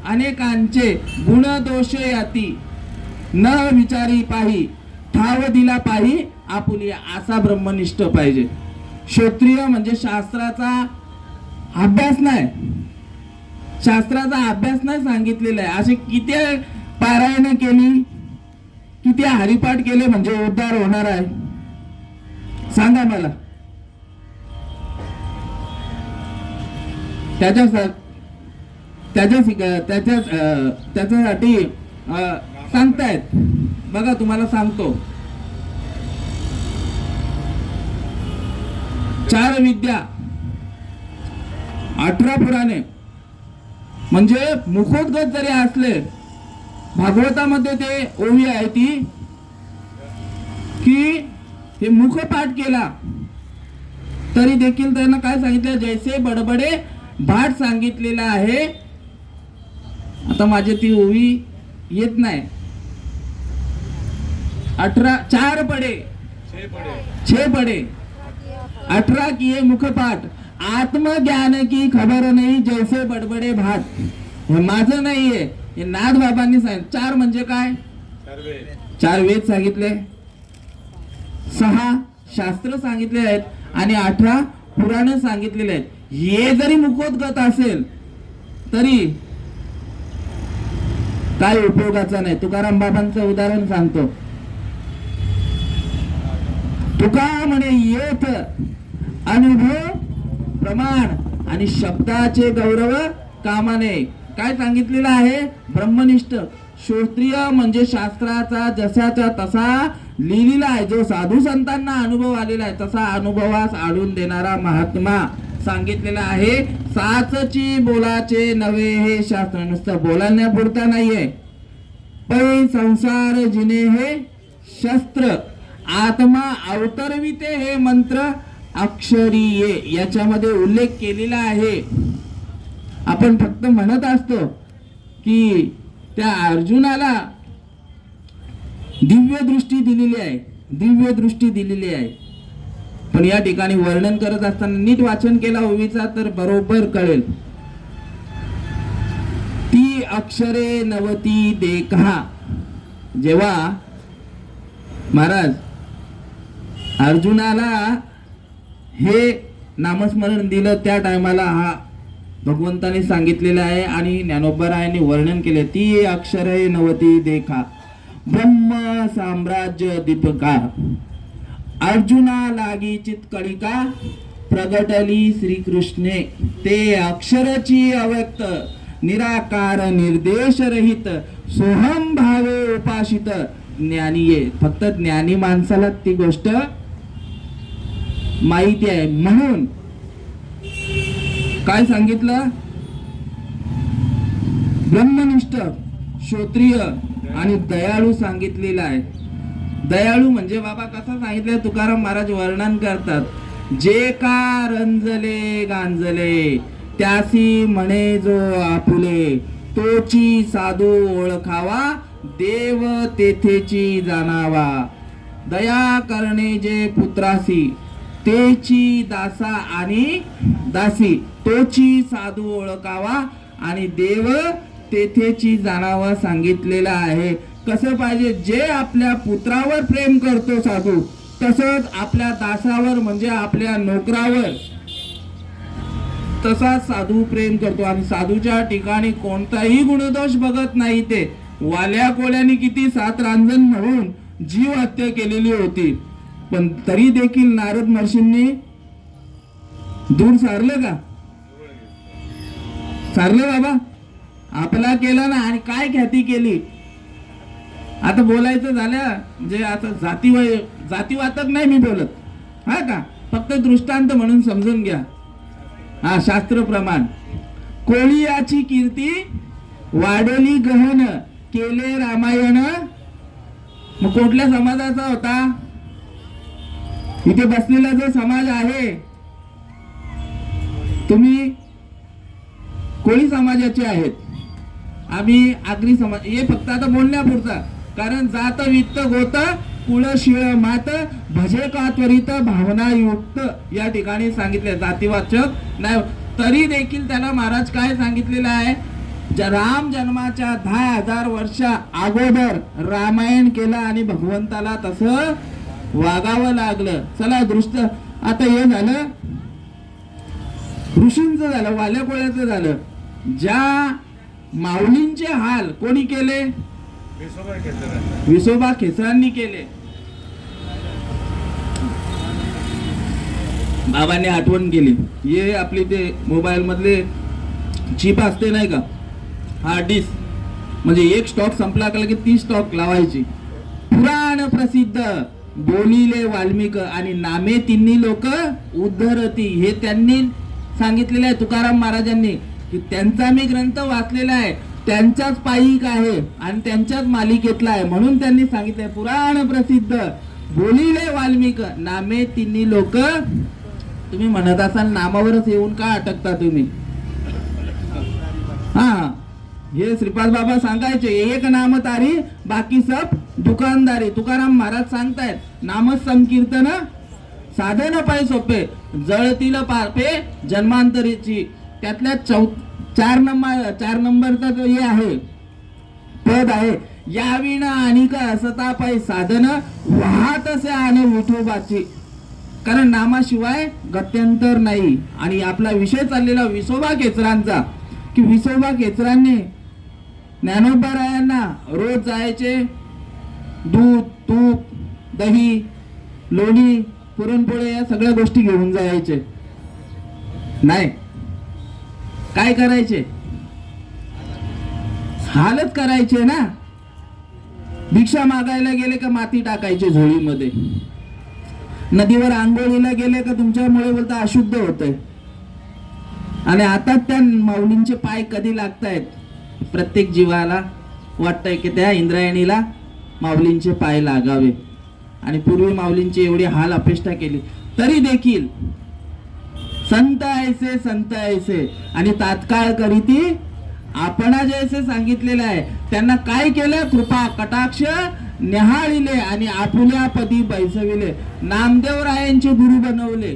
A: अनेकांचे गुण दोष याती न विचारी पाही ठाव दिला पाही आपुली. असा ब्रह्मनिष्ठ पाहिजे. श्रोत्रिय म्हणजे शास्त्राचा अभ्यास नाही, शास्त्राचा अभ्यास नाही सांगितलेला आहे. असे किती पारायण केली, किती हरिपाठ केले म्हणजे उद्धार होणार आहे, सांगा मला. त्याच्यासाठी सांगतायत बघा, तुम्हाला सांगतो. 4 विद्या 18 पुराणे म्हणजे मुखोद्गत जरी असले, भागवतामध्ये ते ओवी आहे ती की हे मुखपाठ केला तरी देखील त्यांना काय सांगितलं, जैसे बडबडे भाट सांगितलेला आहे. आता माझे ती ओवी येत नाही. 4 पडे 6 पडे 18 किए मुखपाठ आत्मज्ञान की खबर नाही जैसे बडबडे भाट. हे माझं नाहीये, हे नाथ बाबांनी सांगितलं. 4 म्हणजे काय, 4 वेद सांगितले, 6 शास्त्र सांगितले आहेत आणि 18 पुराण सांगितलेले आहेत. हे जरी मुखोद्गत असेल तरी काय उपयोगाचा नाही. तुकाराम बाबांचं उदाहरण सांगतो. तुका म्हणे येत अनुभव प्रमाण आणि शब्दाचे गौरव कामाने. काय सांगितलेलं आहे, ब्रह्मनिष्ठ. श्रोत्रिय म्हणजे शास्त्राचा जसाचा तसा लिहिलेला आहे, जो साधू संतांना अनुभव आलेला आहे तसा अनुभवास आणून देणारा महात्मा सांगितलेला आहे. साचची बोलाचे नवे हे शास्त्र. नुसतं बोलण्यापुरता नाहीये. पै संसार जिने हे शस्त्र आत्मा अवतरविते हे मंत्र अक्षरीये. याच्यामध्ये उल्लेख केलेला आहे. आपण फक्त म्हणत असतो की त्या अर्जुनाला दिव्य दृष्टी दिलेली आहे, दिव्य दृष्टी दिलेली आहे. पण या ठिकाणी वर्णन करत असताना नीट वाचन केला ओवीचा तर बरोबर कळेल. ती अक्षरे नवती देखा. जेव्हा महाराज अर्जुनाला हे नामस्मरण दिलं त्या टायमाला हा भगवंताने सांगितलेलं आहे आणि ज्ञानोबरायांनी वर्णन केले. ती अक्षरे नवती देखा ब्रह्म साम्राज्य दीपका अर्जुना लागी चित्कळिका प्रगटली श्रीकृष्णे. ते अक्षरची अव्यक्त निराकार निर्देश रहित सोहम भावे उपाशित ज्ञानी ये. फक्त ज्ञानी माणसाला ती गोष्ट माहिती आहे. म्हणून काय सांगितलं? ब्रह्मनिष्ठ, श्रोत्रिय आणि दयाळू सांगितलेलं आहे. दयाळू म्हणजे बाबा कसं सांगितलं तुकाराम महाराज वर्णन करतात. जे का रंजले गांजले त्यासी म्हणे जो आपुले तोची साधू ओळखावा देव तेथेची जाणावा. दया करणे जे पुत्रासी तेची दासा आणि दासी तोची साधू ओळखावा आणि देव तेथेची जाणावा सांगितलेला आहे. कसं पाहिजे? जे आपल्या पुत्रावर प्रेम करतो साधू तसंच आपल्या दासावर म्हणजे आपल्या नोकरावर तसाच साधू प्रेम करतो. आणि साधूच्या ठिकाणी कोणताही गुणदोष बघत नाही. ते वाल्या कोल्याने किती 7 रांजण म्हणून जीव हत्या केलेली होती, पण तरी देखील नारद महर्षींनी दूर सारलं का? सारलं बाबा? आपला केला ना. आणि काय ख्याती केली. आता बोलायचं झालं म्हणजे आता जातीवाचक नाही मी बोलत, हा का, फक्त दृष्टांत म्हणून समजून घ्या. हा शास्त्र प्रमाण. कोळी याची कीर्ती वाढली गहन केले रामायण. मग कुठल्या समाजाचा होता? इथे बसलेला जो समाज आहे तुम्ही कोळी समाजाचे आहेत, आम्ही आगरी समाज. हे फक्त आता बोलण्यापुरता. कारण जात वित्त गोत कुळ शिळ मात भजे का त्वरित भावना युक्त या ठिकाणी सांगितले. जातीवाचक नाही. तरी देखील त्याला महाराज काय सांगितलेलं आहे? राम जन्माच्या 10,000 वर्षा अगोदर रामायण केलं आणि भगवंताला तसं वागावं लागलं. चला दृष्ट आता हे झालं ऋषींचं झालं, वाल्या कोळ्याचं झालं. ज्या माऊलींचे हाल कोणी केले? विसोबा खेचरांनी केले. बाबांनी आठवण केली. हे आपली ते मोबाईल मधले चिप असते नाही का, हार्ड डिस्क, म्हणजे एक स्टॉक संपला का की 30 स्टॉक लावायची. पुराण प्रसिद्ध बोलिले वाल्मिक आणि नामे तिन्ही लोक उद्धरती. हे त्यांनी सांगितलेलं आहे तुकाराम महाराजांनी की त्यांचा मी ग्रंथ वाचलेला आहे, त्यांच्याच पायिक आहे आणि त्यांच्याच मालिकेतला आहे. म्हणून त्यांनी सांगितलंय पुराण प्रसिद्ध बोलिले वाल्मिक नामे तिन्ही लोक. तुम्ही म्हणत असाल नामावरच येऊन का अटकता तुम्ही? हा, हे श्रीपाद बाबा सांगायचे एक नाम तारी बाकी सब दुकानदारी. तुकाराम महाराज सांगतायत नाम संकीर्तन साधन पाय सोपे जळतील पापे जन्मांतरीची. त्यातल्या 4 नंबरचा जो हे आहे पद आहे याविण आणि का असता पाय साधन वाहत असे आणि विठोबाची. कारण नामाशिवाय गत्यंतर नाही. आणि आपला विषय चाललेला विसोबा खेचरांचा की विसोबा खेचरांनी ज्ञानोबा रायांना रोज जायचे, दूध तूप दही लोणी पुरणपोळे या सगळ्या गोष्टी घेऊन जायचे. नाही काय करायचे? हालच करायचे ना. भिक्षा मागायला गेले का माती टाकायचे झोळीमध्ये. नदीवर आंघोळीला गेले का तुमच्यामुळे बोलता अशुद्ध होतंय. आणि आता त्या माऊलींचे पाय कधी लागतायत? प्रत्येक जीवाला वाटतंय की त्या इंद्रायणीला माऊलींचे पाय लागावे. आणि पूर्वी माऊलींची एवढी हाल अपेष्टा केली तरी देखील संत ऐसे आणि तात्काळ करीती आपणा जैसे सांगितलेलं आहे. त्यांना काय केलं? कृपा कटाक्ष निहाळिले आणि आपुल्या पदी बैसविले. नामदेवरायांचे गुरु बनवले.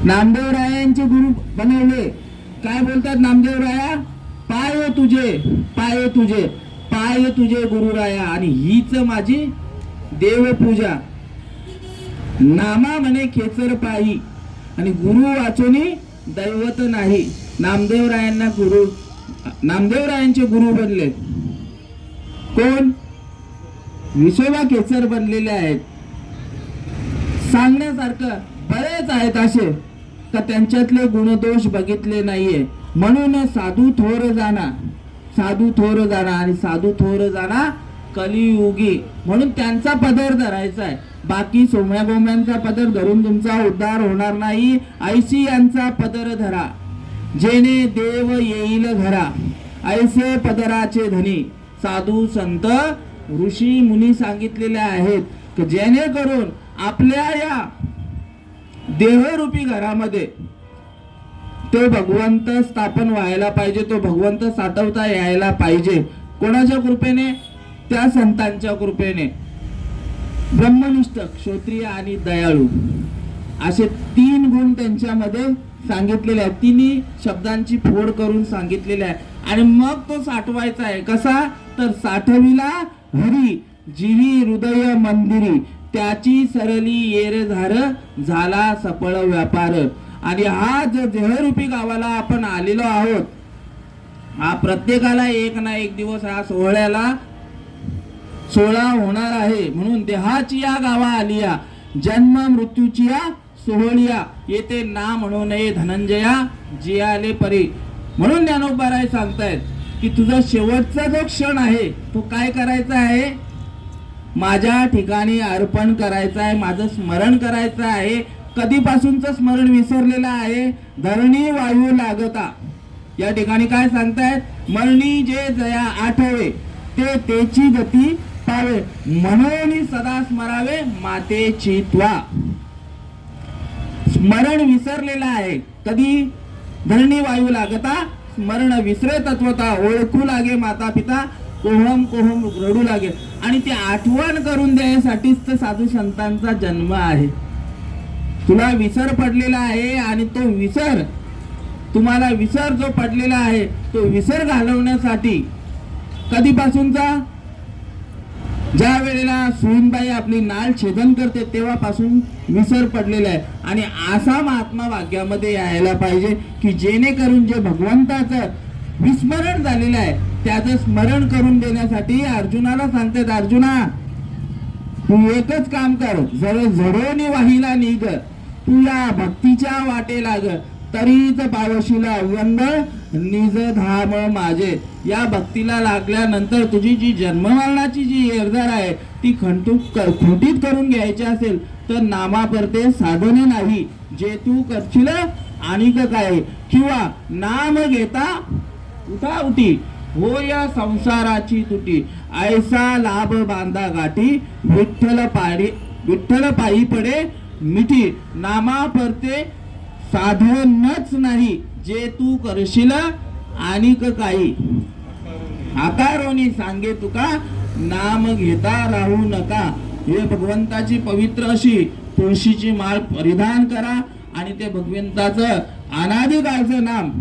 A: नामदेवरायांचे गुरु बनवले. काय बोलतात नामदेवराया? पाय तुझे पाय तुझे पाय तुझे गुरुराया. आणि हीच माझी देवपूजा. नामा म्हणे खेचर पायी आणि गुरु वाचोनी दैवत नाही. नामदेवरायांना गुरु, नामदेवरायांचे गुरु बनले कोण? विसोबा खेचर बनलेले आहेत. सांगण्यासारखं बरेच आहेत असे का त्यांच्यातले गुणदोष बघितले नाहीये. म्हणून साधू थोर जाणा, साधू थोर जाणा आणि साधू थोर जाणा कलियुगी, म्हणून त्यांचा पदर धरायचा आहे. बाकी सोम्या गोम्यांचा पदर धरून तुमचा उद्धार होणार नाही. ऐशी यांचा पदर धरा जेणे देव येईल घरा, ऐसे पदराचे धनी साधू संत ऋषी मुनी सांगितलेले आहेत की जेणेकरून आपल्या या देहरूपी घरामध्ये तो भगवंत स्थापन व्हायला पाहिजे, तो भगवंत साठवता यायला पाहिजे. कोणाच्या कृपेने? त्या संतांच्या कृपेने. ब्रह्मनिष्ठ, क्षत्रिय आणि दयाळू असे 3 गुण त्यांच्यामध्ये सांगितलेले आहेत. तिन्ही शब्दांची फोड करून सांगितलेले आहे. आणि मग तो साठवायचा आहे. कसा? तर साठविला हरी जिरी हृदय मंदिरी, त्याची सरली येर झार झाला सफळ व्यापार. आणि हा जो देहरूपी गावाला आपण आलेलो आहोत, हा प्रत्येकाला एक ना एक दिवस हा सोहळा होणार आहे. म्हणून देहाची या गावा आलिया, जन्म मृत्यूची या सोहळिया, येते ना म्हणू नये धनंजया जियाले परी. म्हणून ज्ञानोबाराय सांगतायत की तुझा शेवटचा जो क्षण आहे तो काय करायचा आहे? माझ्या ठिकाणी अर्पण करायचं आहे, माझं स्मरण करायचं आहे. कधीपासूनचं स्मरण विसरलेलं आहे? धरणी वायू लागता. या ठिकाणी काय सांगतायत? मरणी जे जया आठवे ते तेची गती पावे, म्हणून सदा स्मरावे मातेची त्वा. स्मरण विसरलेलं आहे. कधी? धरणी वायू लागता स्मरण विसरे तत्वता, ओळखू लागे माता पिता कोहम कोहम रडू लागे. आणि ती आठवण करून द्यायसाठीच तर साधू संतांचा जन्म आहे. तुला विसर पडलेला आहे आणि तो विसर, तुम्हाला विसर जो पडलेला आहे तो विसर घालवण्यासाठी कधीपासूनचा? ज्या वेळेला सुनबाई आपली नाल छेदन करते तेव्हापासून विसर पडलेला आहे. आणि असा महात्मा भाग्यामध्ये यायला पाहिजे की जेणेकरून जे भगवंताचं विस्मरण झालेलं आहे त्याचं स्मरण करून देण्यासाठी अर्जुनाला सांगतात, अर्जुना तू एकच काम कर, झडोनी वाहिला निघ, तू या भक्तीच्या वाटे लाग, तरीच पावशीला वंद निज धाम माझे. या भक्तीला लागल्यानंतर तुझी जी जन्ममरणाची जी येरझार आहे ती खोटीत करून घ्यायची असेल तर नामापरते साधने नाही, जे तू करशील आणि काय, किंवा नाम घेता उठा उठी हो या संसाराची तुटी, ऐसा लाभ बांधा गाठी, विठ्ठल पायी पडे मिठी, नामा परते साधनच नाही, जे तू करशील आणि काही. आकारोनी सांगे तुका नाम घेता राहू नका. हे भगवंताची पवित्र अशी तुळशीची माळ परिधान करा आणि ते भगवंताचं अनादिकाळचं नाम,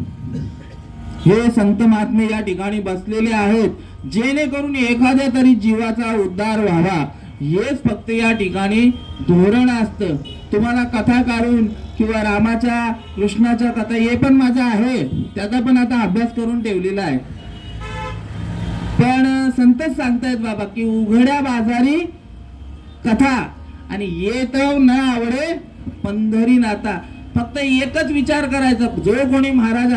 A: हे संत महात्मे या ठिकाणी बसलेले आहेत जेणेकरून एखाद्या तरी जीवाचा उद्धार व्हावा. हेच फक्त या ठिकाणी धोरण असतं. तुम्हाला कथा काढून किंवा रामाच्या कृष्णाच्या कथा हे पण माझा आहे, त्याचा पण आता अभ्यास करून ठेवलेला आहे. पण संतच सांगतायत बाबा की उघड्या बाजारी कथा आणि येत न आवडे पंढरी नाता. फक्त एकच विचार करायचा, जो कोणी महाराज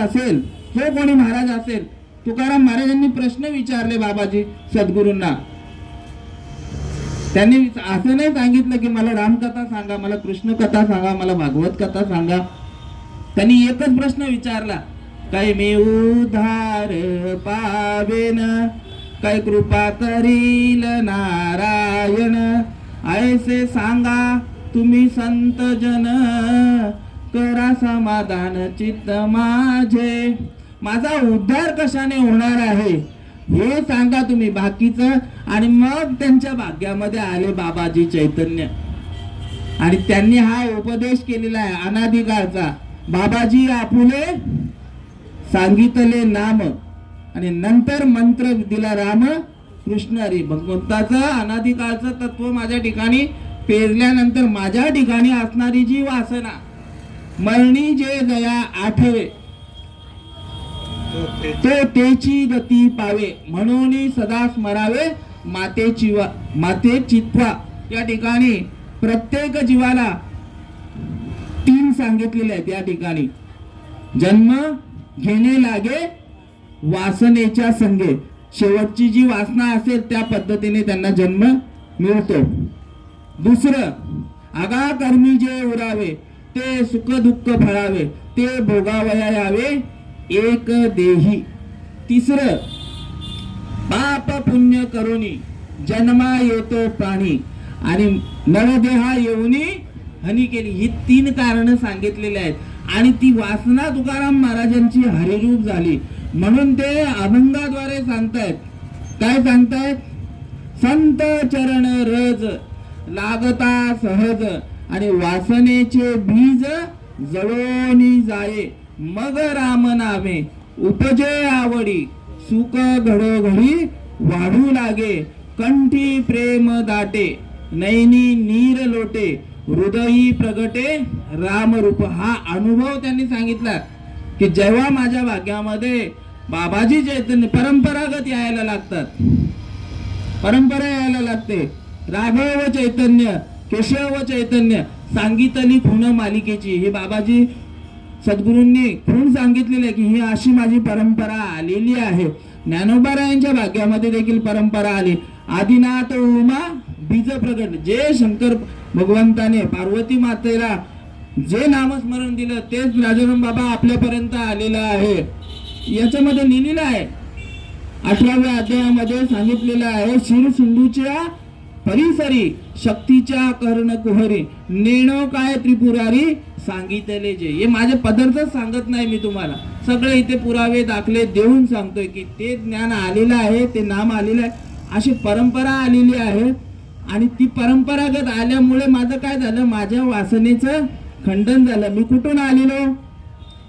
A: असेल, तुकाराम महाराजांनी प्रश्न विचारले बाबाजी सद्गुरूंना. त्यांनी असं नाही सांगितलं की मला रामकथा सांगा, मला कृष्ण कथा सांगा, मला भागवत कथा सांगा. त्यांनी एकच प्रश्न विचारला, काय मी उद्धार पावेन, काय कृपा करील नारायण, ऐसे सांगा तुम्ही संत जन, करा समाधान चित्त माझे. माझा उद्धार कशाने होणार आहे हे सांगा तुम्ही, बाकीचं. आणि मग त्यांच्या भाग्यामध्ये आले बाबाजी चैतन्य आणि त्यांनी हा उपदेश केलेला आहे अनादिकाळचा. बाबाजी आपुले सांगितले नाम आणि नंतर मंत्र दिला राम कृष्ण हरी. भगवंताचं अनादिकाळचं तत्व माझ्या ठिकाणी पेरल्यानंतर माझ्या ठिकाणी असणारी जी वासना, मरणी जे जया आठवे तो तेची गती पावे, म्हणून सदा स्मरावे मातेची त्वा. या ठिकाणी प्रत्येक जीवाला 3 सांगितलेले आहेत. या ठिकाणी जन्म, घेणे लागे वासनेच्या संगे. शेवटची जी वासना असेल त्या पद्धतीने त्यांना जन्म मिळतो. दुसरं, आगा कर्मी जे उरावे ते सुख दुःख फळावे ते भोगावया यावे एक देही. तिसरं, पाप पुण्य करुणी जन्मा येतो प्राणी आणि नरदेहा येऊनी हनी केली. ही 3 कारण सांगितलेली आहेत आणि ती वासना तुकाराम महाराजांची हरिरूप झाली म्हणून ते अभंगाद्वारे सांगतायत. काय सांगतायत? संत चरण रज लागता सहज आणि वासनेचे बीज जळोनी जाये मग राम नामे उपजे आवडी सुख घडोघडी वाढू लागे कंठी प्रेम दाटे नैनी नीर लोटे हृदयी प्रगटे राम रूप. हा अनुभव त्यांनी सांगितला की जेव्हा माझ्या भाग्यामध्ये बाबाजी चैतन्य परंपरागत यायला लागतात, परंपरा यायला लागते. राघव चैतन्य केशव चैतन्य सांगितली खूण मालिकेची हे बाबाजी सद्गुरूंनी खूण सांगितलेली आहे की ही अशी माझी परंपरा आलेली आहे. ज्ञानोबारायांच्या भाग्यामध्ये देखील परंपरा आली. आदिनाथ उमा बीज प्रगट. जे शंकर भगवंताने पार्वती मातेला जे नामस्मरण दिलं तेच राजाराम बाबा आपल्यापर्यंत आलेलं आहे. याच्यामध्ये लिहिलेलं आहे 18व्या अध्यायामध्ये सांगितलेलं आहे शिर सिंधूच्या परिसरी शक्तीच्या कर्ण कुहरी नेणो काय त्रिपुरारी सांगितले जे. हे माझे पदार्थच सांगत नाही मी तुम्हाला, सगळे इथे पुरावे दाखले देऊन सांगतोय की ते ज्ञान आलेलं आहे, ते नाम आलेलं आहे, अशी परंपरा आलेली आहे. आणि ती परंपरागत आल्यामुळे माझं काय झालं, माझ्या वासनेचं खंडन झालं. मी कुठून आलेलो?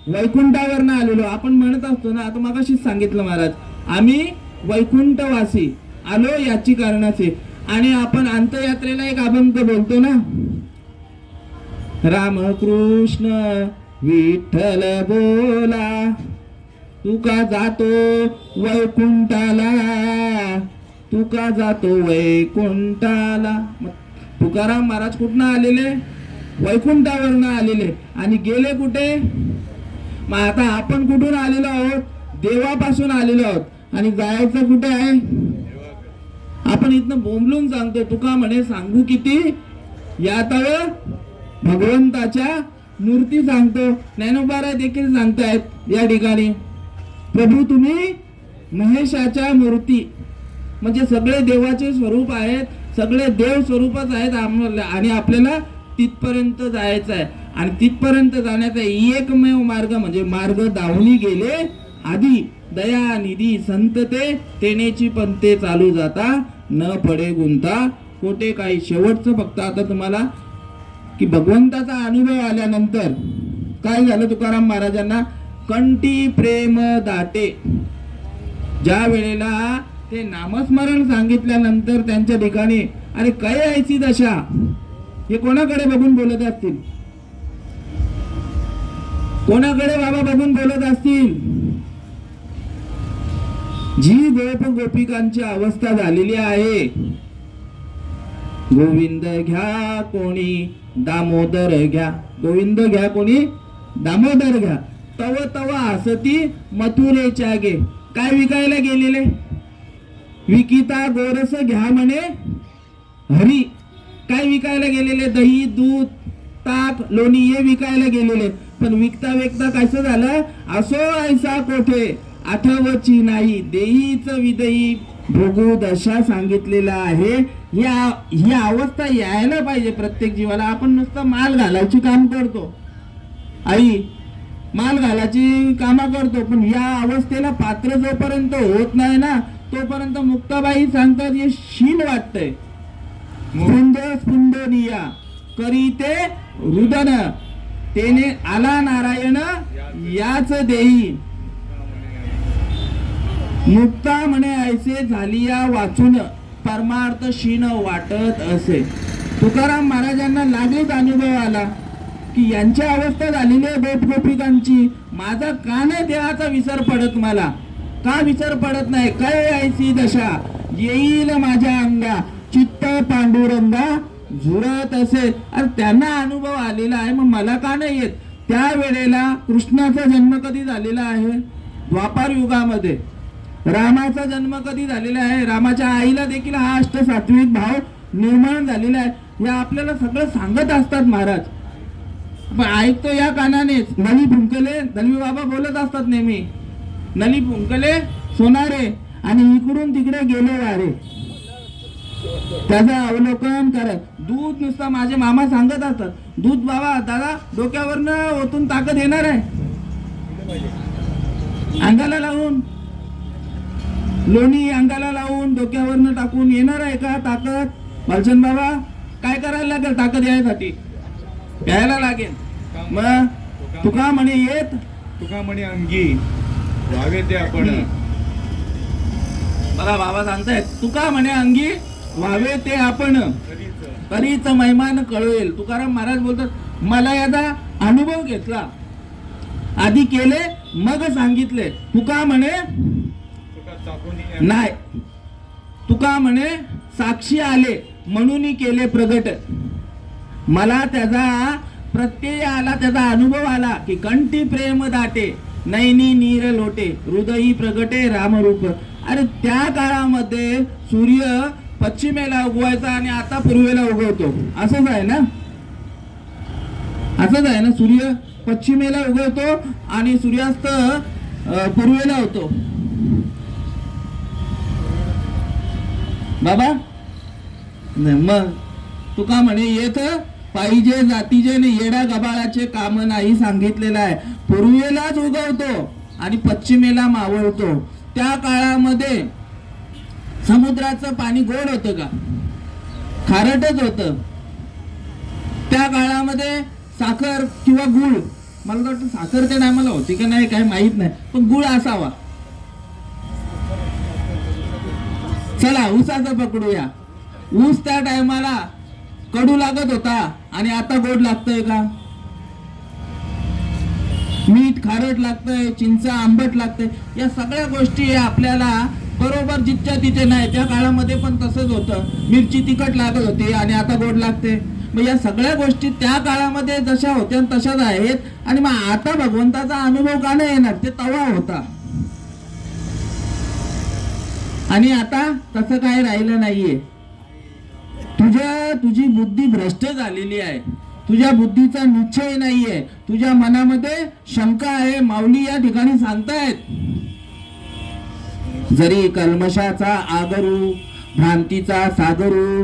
A: वैकुंठावरनं आलेलो. आपण म्हणत असतो ना, आता मगाशीच सांगितलं महाराज, आम्ही वैकुंठवासी आलो याची कारणाचे. आणि आपण अंत्ययात्रेला एक अभंग बोलतो ना, रामकृष्ण विठ्ठल बोला तुका जातो वैकुंठाला, तुका जातो वैकुंठाला. तुकाराम महाराज कुठनं आलेले? वैकुंठावरनं आलेले. आणि गेले कुठे? मग आता आपण कुठून आलेलो आहोत? देवापासून आलेलो आहोत. आणि जायचं कुठे आहे? आपण इथनं बोंबलून सांगतो. तुका म्हणे सांगू किती यातव भगवंताच्या मूर्ती सांगतो. ज्ञानोबाराय देखील सांगतायत या ठिकाणी, प्रभू तुम्ही महेशाच्या मूर्ती, म्हणजे सगळे देवाचे स्वरूप आहेत, सगळे देव स्वरूपच आहेत आणि आपल्याला तिथपर्यंत जायचं आहे. आणि तिथपर्यंत जाण्याचा एकमेव मार्ग म्हणजे मार्ग दावणी गेले आधी दया निधी संत ते तेनेची पंते चालू जाता न पडे गुंता कोठे काही. शेवटचं फक्त आता तुम्हाला की भगवंताचा अनुभव आल्यानंतर काय झालं तुकाराम महाराजांना? कंठी प्रेम दाटे. ज्या वेळेला ते नामस्मरण सांगितल्यानंतर त्यांच्या ठिकाणी अरे काय ऐसी दशा, हे कोणाकडे बघून बोलत असतील? कोणाकडे बाबा बघून बोलत असतील? जी गोप गोपिकांची अवस्था झालेली आहे. गोविंद घ्या कोणी दामोदर घ्या, गोविंद घ्या कोणी दामोदर घ्या, तव तव हसती मथुरेच्या गे. काय विकायला गेलेले? विकिता गोरस घ्या म्हणे हरी. काय विकायला गेलेले? दही दूध ताक लोणी हे विकायला गेलेले. पण विकता विकता कसं झालं? असो ऐसा कोठे आठवची नाही देईच विदयी भोगू दशा सांगितलेला आहे. ही अवस्था यायला पाहिजे प्रत्येक जीवाला. आपण नुसतं माल घालायची काम करतो, आई माल घालायची कामा करतो, पण या अवस्थेला पात्र जोपर्यंत होत नाही ना तोपर्यंत मुक्ताबाई सांगतात हे शीन वाटतंय. स्फुंद स्फुंदनिया करीते रुदन तेने आला नारायण याच देई. मुक्ता म्हणे ऐसे झाली या वाचून परमार्थ शीन वाटत असे. तुकाराम महाराजांना लागलीच अनुभव आला की यांची अवस्था झालेली आहे गोप गोपिकांची. माझा का नाही देहाचा विसर पडत? मला का विसर पडत नाही? काय ऐसी दशा येईल माझ्या अंगा चित्त पांडुरंगा झुरत असे. अरे त्यांना अनुभव आलेला आहे, मग मला का नाही येत? त्या वेळेला कृष्णाचा जन्म कधी झालेला आहे? द्वापार युगामध्ये. रामाचा जन्म कधी झालेला आहे? रामाच्या आईला देखील हा अष्टसात्विक भाव निर्माण झालेला आहे. या आपल्याला सगळं सांगत असतात महाराज. पण ऐकतो या कानानेच. नली फुंकले, दलवी बाबा बोलत असतात नेहमी, नली फुंकले सोनारे आणि इकडून तिकडे गेले वारे. त्याचं अवलोकन कर. दूध नुसता माझे मामा सांगत असतात, दूध बाबा दादा डोक्यावरनं ओतून ताकद येणार आहे, अंगाला लावून लोणी अंगाला लावून डोक्यावरनं टाकून येणार आहे का ताकद? बालचंद बाबा काय करायला लागेल ताकद यायसाठी? प्यायला लागेल. मग तुका म्हणे येत,
B: तुका म्हणे अंगी व्हावे ते आपण.
A: बघा बाबा सांगतायत, तुका म्हणे अंगी व्हावे ते आपण, तरीच महिमान कळवेल. तुकाराम महाराज बोलतात, मला याचा अनुभव घेतला, आधी केले मग सांगितले. तुका म्हणे नाही, तुका म्हणे साक्षी आले म्हणून केले प्रगट. मला त्याचा प्रत्यय आला, त्याचा अनुभव आला की कंठी प्रेम दाटे, नैनी नीर लोटे, हृदयी प्रगटे रामरूप. अरे त्या काळामध्ये सूर्य पश्चिमेला उगवायचा आणि आता पूर्वेला उगवतो, असंच आहे ना? असंच आहे ना? सूर्य पश्चिमेला उगवतो आणि सूर्यास्त पूर्वेला होतो. बाबा मग तुका म्हणे येत पाहिजे जातीचे ने येडा गबाळाचे काम नाही सांगितलेलं आहे. पूर्वेलाच उगवतो आणि पश्चिमेला मावळतो. त्या काळामध्ये समुद्राचं पाणी गोड होतं का? खारटच होतं. त्या काळामध्ये साखर किंवा गुळ, मला तर वाटतं साखर त्या टायमाला होती का नाही काय माहित नाही, पण गुळ असावा. चला ऊसाचं पकडूया. ऊस त्या टायमाला कडू लागत होता आणि आता गोड लागतोय का? मीठ खारट लागतंय, चिंच आंबट लागतंय. या सगळ्या गोष्टी आपल्याला बरोबर जितच्या तिथे नाही. त्या काळामध्ये पण तसंच होतं. मिरची तिखट लागत होती आणि आता गोड लागते. मग या सगळ्या गोष्टी त्या काळामध्ये जशा होत्या तशाच आहेत. आणि मग आता भगवंताचा अनुभव का नाही येणार? ते तवा होता आणि आता तसं काय राहिलं नाहीये. तुझी बुद्धी भ्रष्ट झालेली आहे. तुझ्या बुद्धीचा निश्चय नाहीये. तुझ्या मनामध्ये शंका आहे. माऊली या ठिकाणी सांगतायत, जरी कल्मशाचा आगरू, भ्रांतीचा सागरू,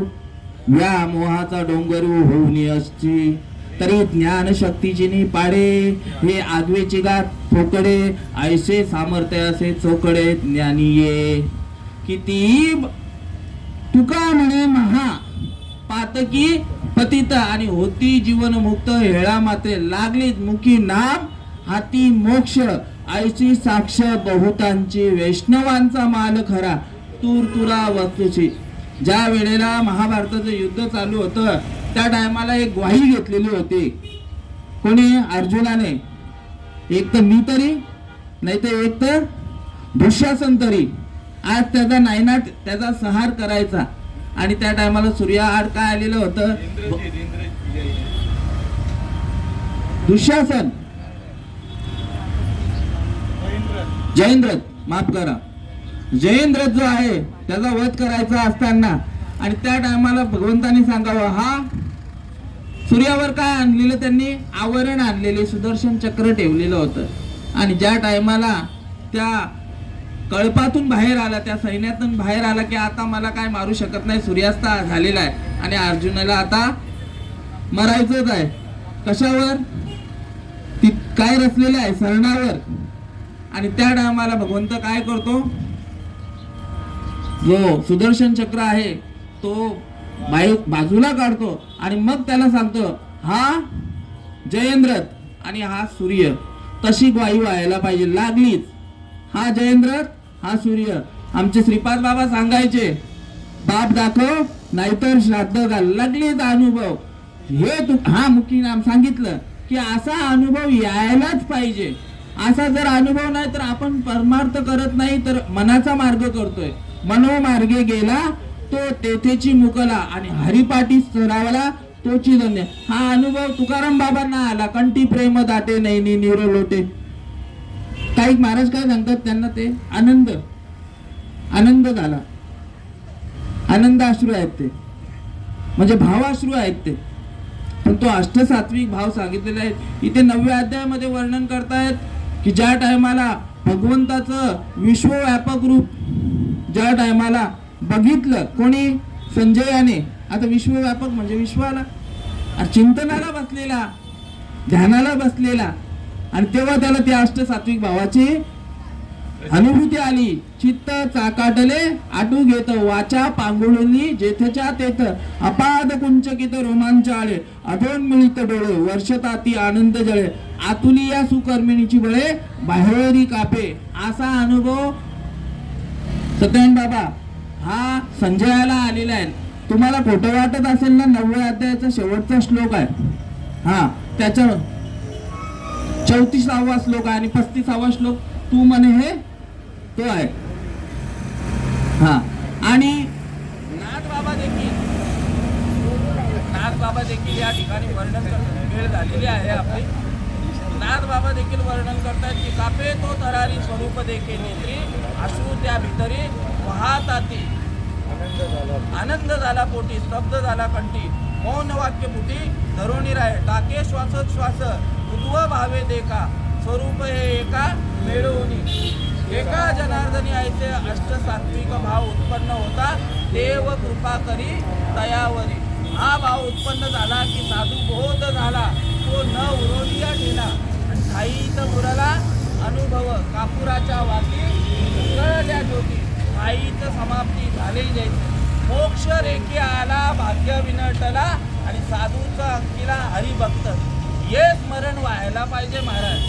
A: व्यामोहाचा डोंगरू होऊन असती, तरी ज्ञान शक्तीची नी पाडे. हे आगवेची गात ठोकडे, ऐसे सामर्थ्य असे चोकडे ज्ञानी ये. किती तुका म्हणे महा पातकी पतित आणि होती जीवन मुक्त. हेळा मात्रे लागली मुखी नाम, हाती मोक्ष. ऐशी साक्ष बहुतांची, वैष्णवांचा माल खरा. तूर तुरा वस्तूची. ज्या वेळेला महाभारताचं युद्ध चालू होतं त्या टायमाला एक ग्वाही घेतलेली होती. कोणी? अर्जुनाने. एक तर मी तरी, नाही तर एक तर दुःशासन तरी. आज त्याचा नायनाट, त्याचा संहार करायचा. आणि त्या टायमाला सूर्याआड काय आलेलं होतं? दुःशासन, जयेंद्रथ, माफ करा, जयेंद्रथ जो आहे त्याचा वध करायचा असताना आणि त्या टायमाला भगवंताने सांगावं, हा सूर्यावर काय आणलेलं? त्यांनी आवरण आणलेले सुदर्शन चक्र ठेवलेलं होतं. आणि ज्या टायमाला त्या कळपातून बाहेर आला, त्या सैन्यातून बाहेर आला की आता मला काय मारू शकत नाही, सूर्यास्त झालेला आहे आणि अर्जुनाला आता मरायचंच आहे. कशावर? ती काय रचलेलं आहे? सरणावर. आणि त्या टायमाला भगवंत काय करतो? जो सुदर्शन चक्र आहे तो बाजूला काढतो आणि मग त्याला सांगतो, हा जयेंद्रथ आणि हा सूर्य. तशी ग्वाही व्हायला पाहिजे. लागलीच. हा जयेंद्रथ, हा सूर्य. आमचे श्रीपाद बाबा सांगायचे, बाप दाखव नाहीतर श्राद्ध घाल. लागलीच अनुभव. हे तू हा मुखी नाम सांगितलं की असा अनुभव यायलाच पाहिजे. असा जर अनुभव नाही तर आपण परमार्थ करत नाही, तर मनाचा मार्ग करतोय. मनोमार्गे गेला तो तेथेची मुकला आणि हरिपाठी स्तरावला तोची धन्य. हा अनुभव तुकाराम बाबांना आला. कंठी प्रेम दाटे नैनी निरो लोटे. काही महाराज काय सांगतात त्यांना, ते आनंद झाला. आनंद अश्रू आहेत ते, म्हणजे भावाश्रू आहेत ते. पण तो अष्टसात्विक भाव सांगितलेला आहे इथे 9व्या अध्यायामध्ये वर्णन करतायत की ज्या टायमाला भगवंताचं विश्वव्यापक रूप ज्या टायमाला बघितलं कोणी, संजयाने. आता विश्वव्यापक म्हणजे विश्वाला चिंतनाला बसलेला, ध्यानाला बसलेला, आणि तेव्हा त्याला त्या अष्टसात्विक भावाची अनुभूती आली. चित्त चाकाटले आटू घेत, वाचा पांगुळली जेथच्या तेथ, अपाद कुंचकित रोमांच आळे, अधोन्मिळित डोळे, वर्षताती आनंद जळे, आतुली या सुकर्मिणीची बळे, बाहेरी कापे. असा अनुभव सत्यनारायण बाबा हा संजयाला आलेला आहे. तुम्हाला खोटं वाटत असेल ना, 9व्या अध्यायाचा शेवटचा श्लोक आहे हा, त्याच्या 34वा श्लोक आहे आणि 35वा श्लोक तू म्हणे हे तो आहे हा. आणि नाथबाबा देखील या ठिकाणी वर्णन करतात. वेळ झालेली आहे आपली. नाथबाबा देखील वर्णन करतात की कापे तो तरारी स्वरूप देखे नेत्री, अश्रू त्या भितरी वाहताती, आनंद झाला पोटी, स्तब्ध झाला कंठी, मौन वाक्य पुटी धरोणी राहे, टाके श्वासोच्छ्वास उद्व भावे देखा, स्वरूप हे एका मिळवणी. एका जनार्दनी ऐसे अष्टसात्विक भाव उत्पन्न होता, देव कृपा करी तयावरी. हा भाव उत्पन्न झाला की साधू बोध झाला, तो न उरोलिया ठेला, ठाईत मुरला अनुभव, कापुराच्या वाती उजळल्या ज्योती, ठाईत समाप्ती झाली जैसे, मोक्ष रेखी आला भाग्य विनटला, आणि साधूचा अंकीला हरिभक्त. हे स्मरण व्हायला पाहिजे महाराज.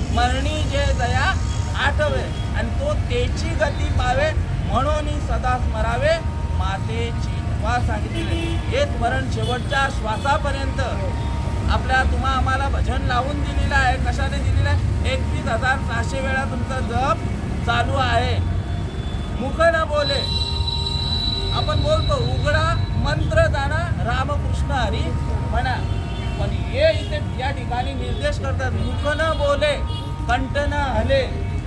A: स्मरणी जे दया आठवे, आणि तो तेची गती पावे, म्हणून सदा स्मरावे मातेची. वा सांगितले हे स्मरण शेवटच्या श्वासापर्यंत आपल्या तुम्हा आम्हाला भजन लावून दिलेलं आहे. कशाने दिलेलं आहे? 31,600 वेळा तुमचा जप चालू आहे. मुख न बोले, आपण बोलतो उघडा मंत्र जाणा रामकृष्ण हरी म्हणा, पण हे इथे या ठिकाणी निर्देश करतात मुख न बोले, कंठ न हले,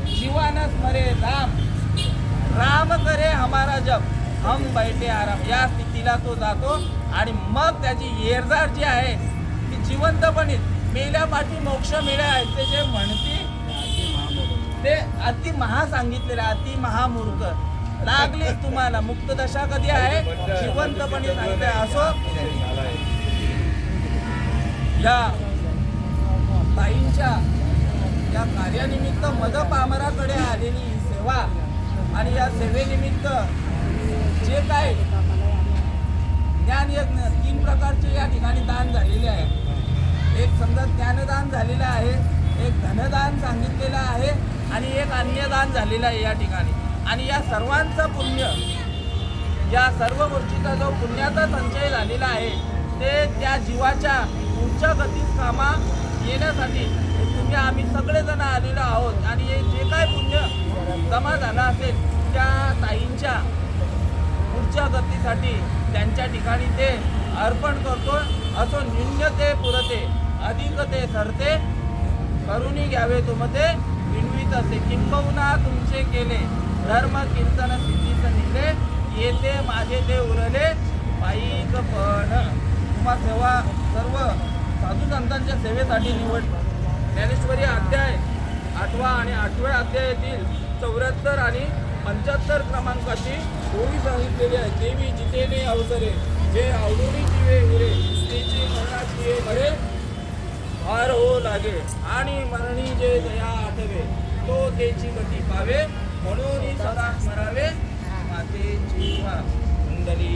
A: जीवान स्मरे राम, राम करे हमारा जप, हम बैठे आराम. या स्थितीला तो जातो आणि मग त्याची येरदार जी आहे ती जिवंतपणे मेल्यापाठी मोक्ष मिळाय ते जे म्हणते ते अति महा सांगितलेलं, अति महामूर्ख. लागलीच तुम्हाला मुक्त दशा कधी आहे? जिवंतपणे सांगते. असो या ताईंच्या या कार्यानिमित्त मदपामराकडे आलेली ही सेवा, आणि या सेवेनिमित्त जे काय ज्ञानयज्ञ 3 प्रकारचे या ठिकाणी दान झालेले आहे. एक समजा ज्ञानदान झालेलं आहे, एक धनदान सांगितलेलं आहे, आणि एक अन्नदान झालेलं आहे या ठिकाणी. आणि या सर्वांचं पुण्य, या सर्व गोष्टीचा जो पुण्याचा संचय झालेला आहे ते त्या जीवाच्या पुढच्या गतीत कामा येण्यासाठी तुम्ही आम्ही सगळेजण आलेलो आहोत. आणि हे जे काय पुण्य जमा झाला असेल त्या ताईंच्या पुढच्या गतीसाठी त्यांच्या ठिकाणी ते अर्पण करतो. असो न्यून्यते पुरते अधिक ते सरते, करुणी घ्यावे तुमते विणवीत असे, किंबहुना तुमचे केले धर्म कीर्तन सिद्धीच निघले, येते माझे ते उरले पायिक पण. तुम्हा सेवा सर्व साधू संतांच्या सेवेसाठी निवड. ज्ञानेश्वरी अध्याय 8वा आणि 8व्या अध्यायातील 74 आणि 75 क्रमांकाची ओळी सांगितलेली आहे. देवी जितेने अवसरे, जे आवडूनी जीवे उरे, तेची मरणाची ये मरे फार हो लागे, आणि मरणी जे दया आठवे, तो तेची गती पावे, म्हणून सदा स्मरावे मातेची. कुंडली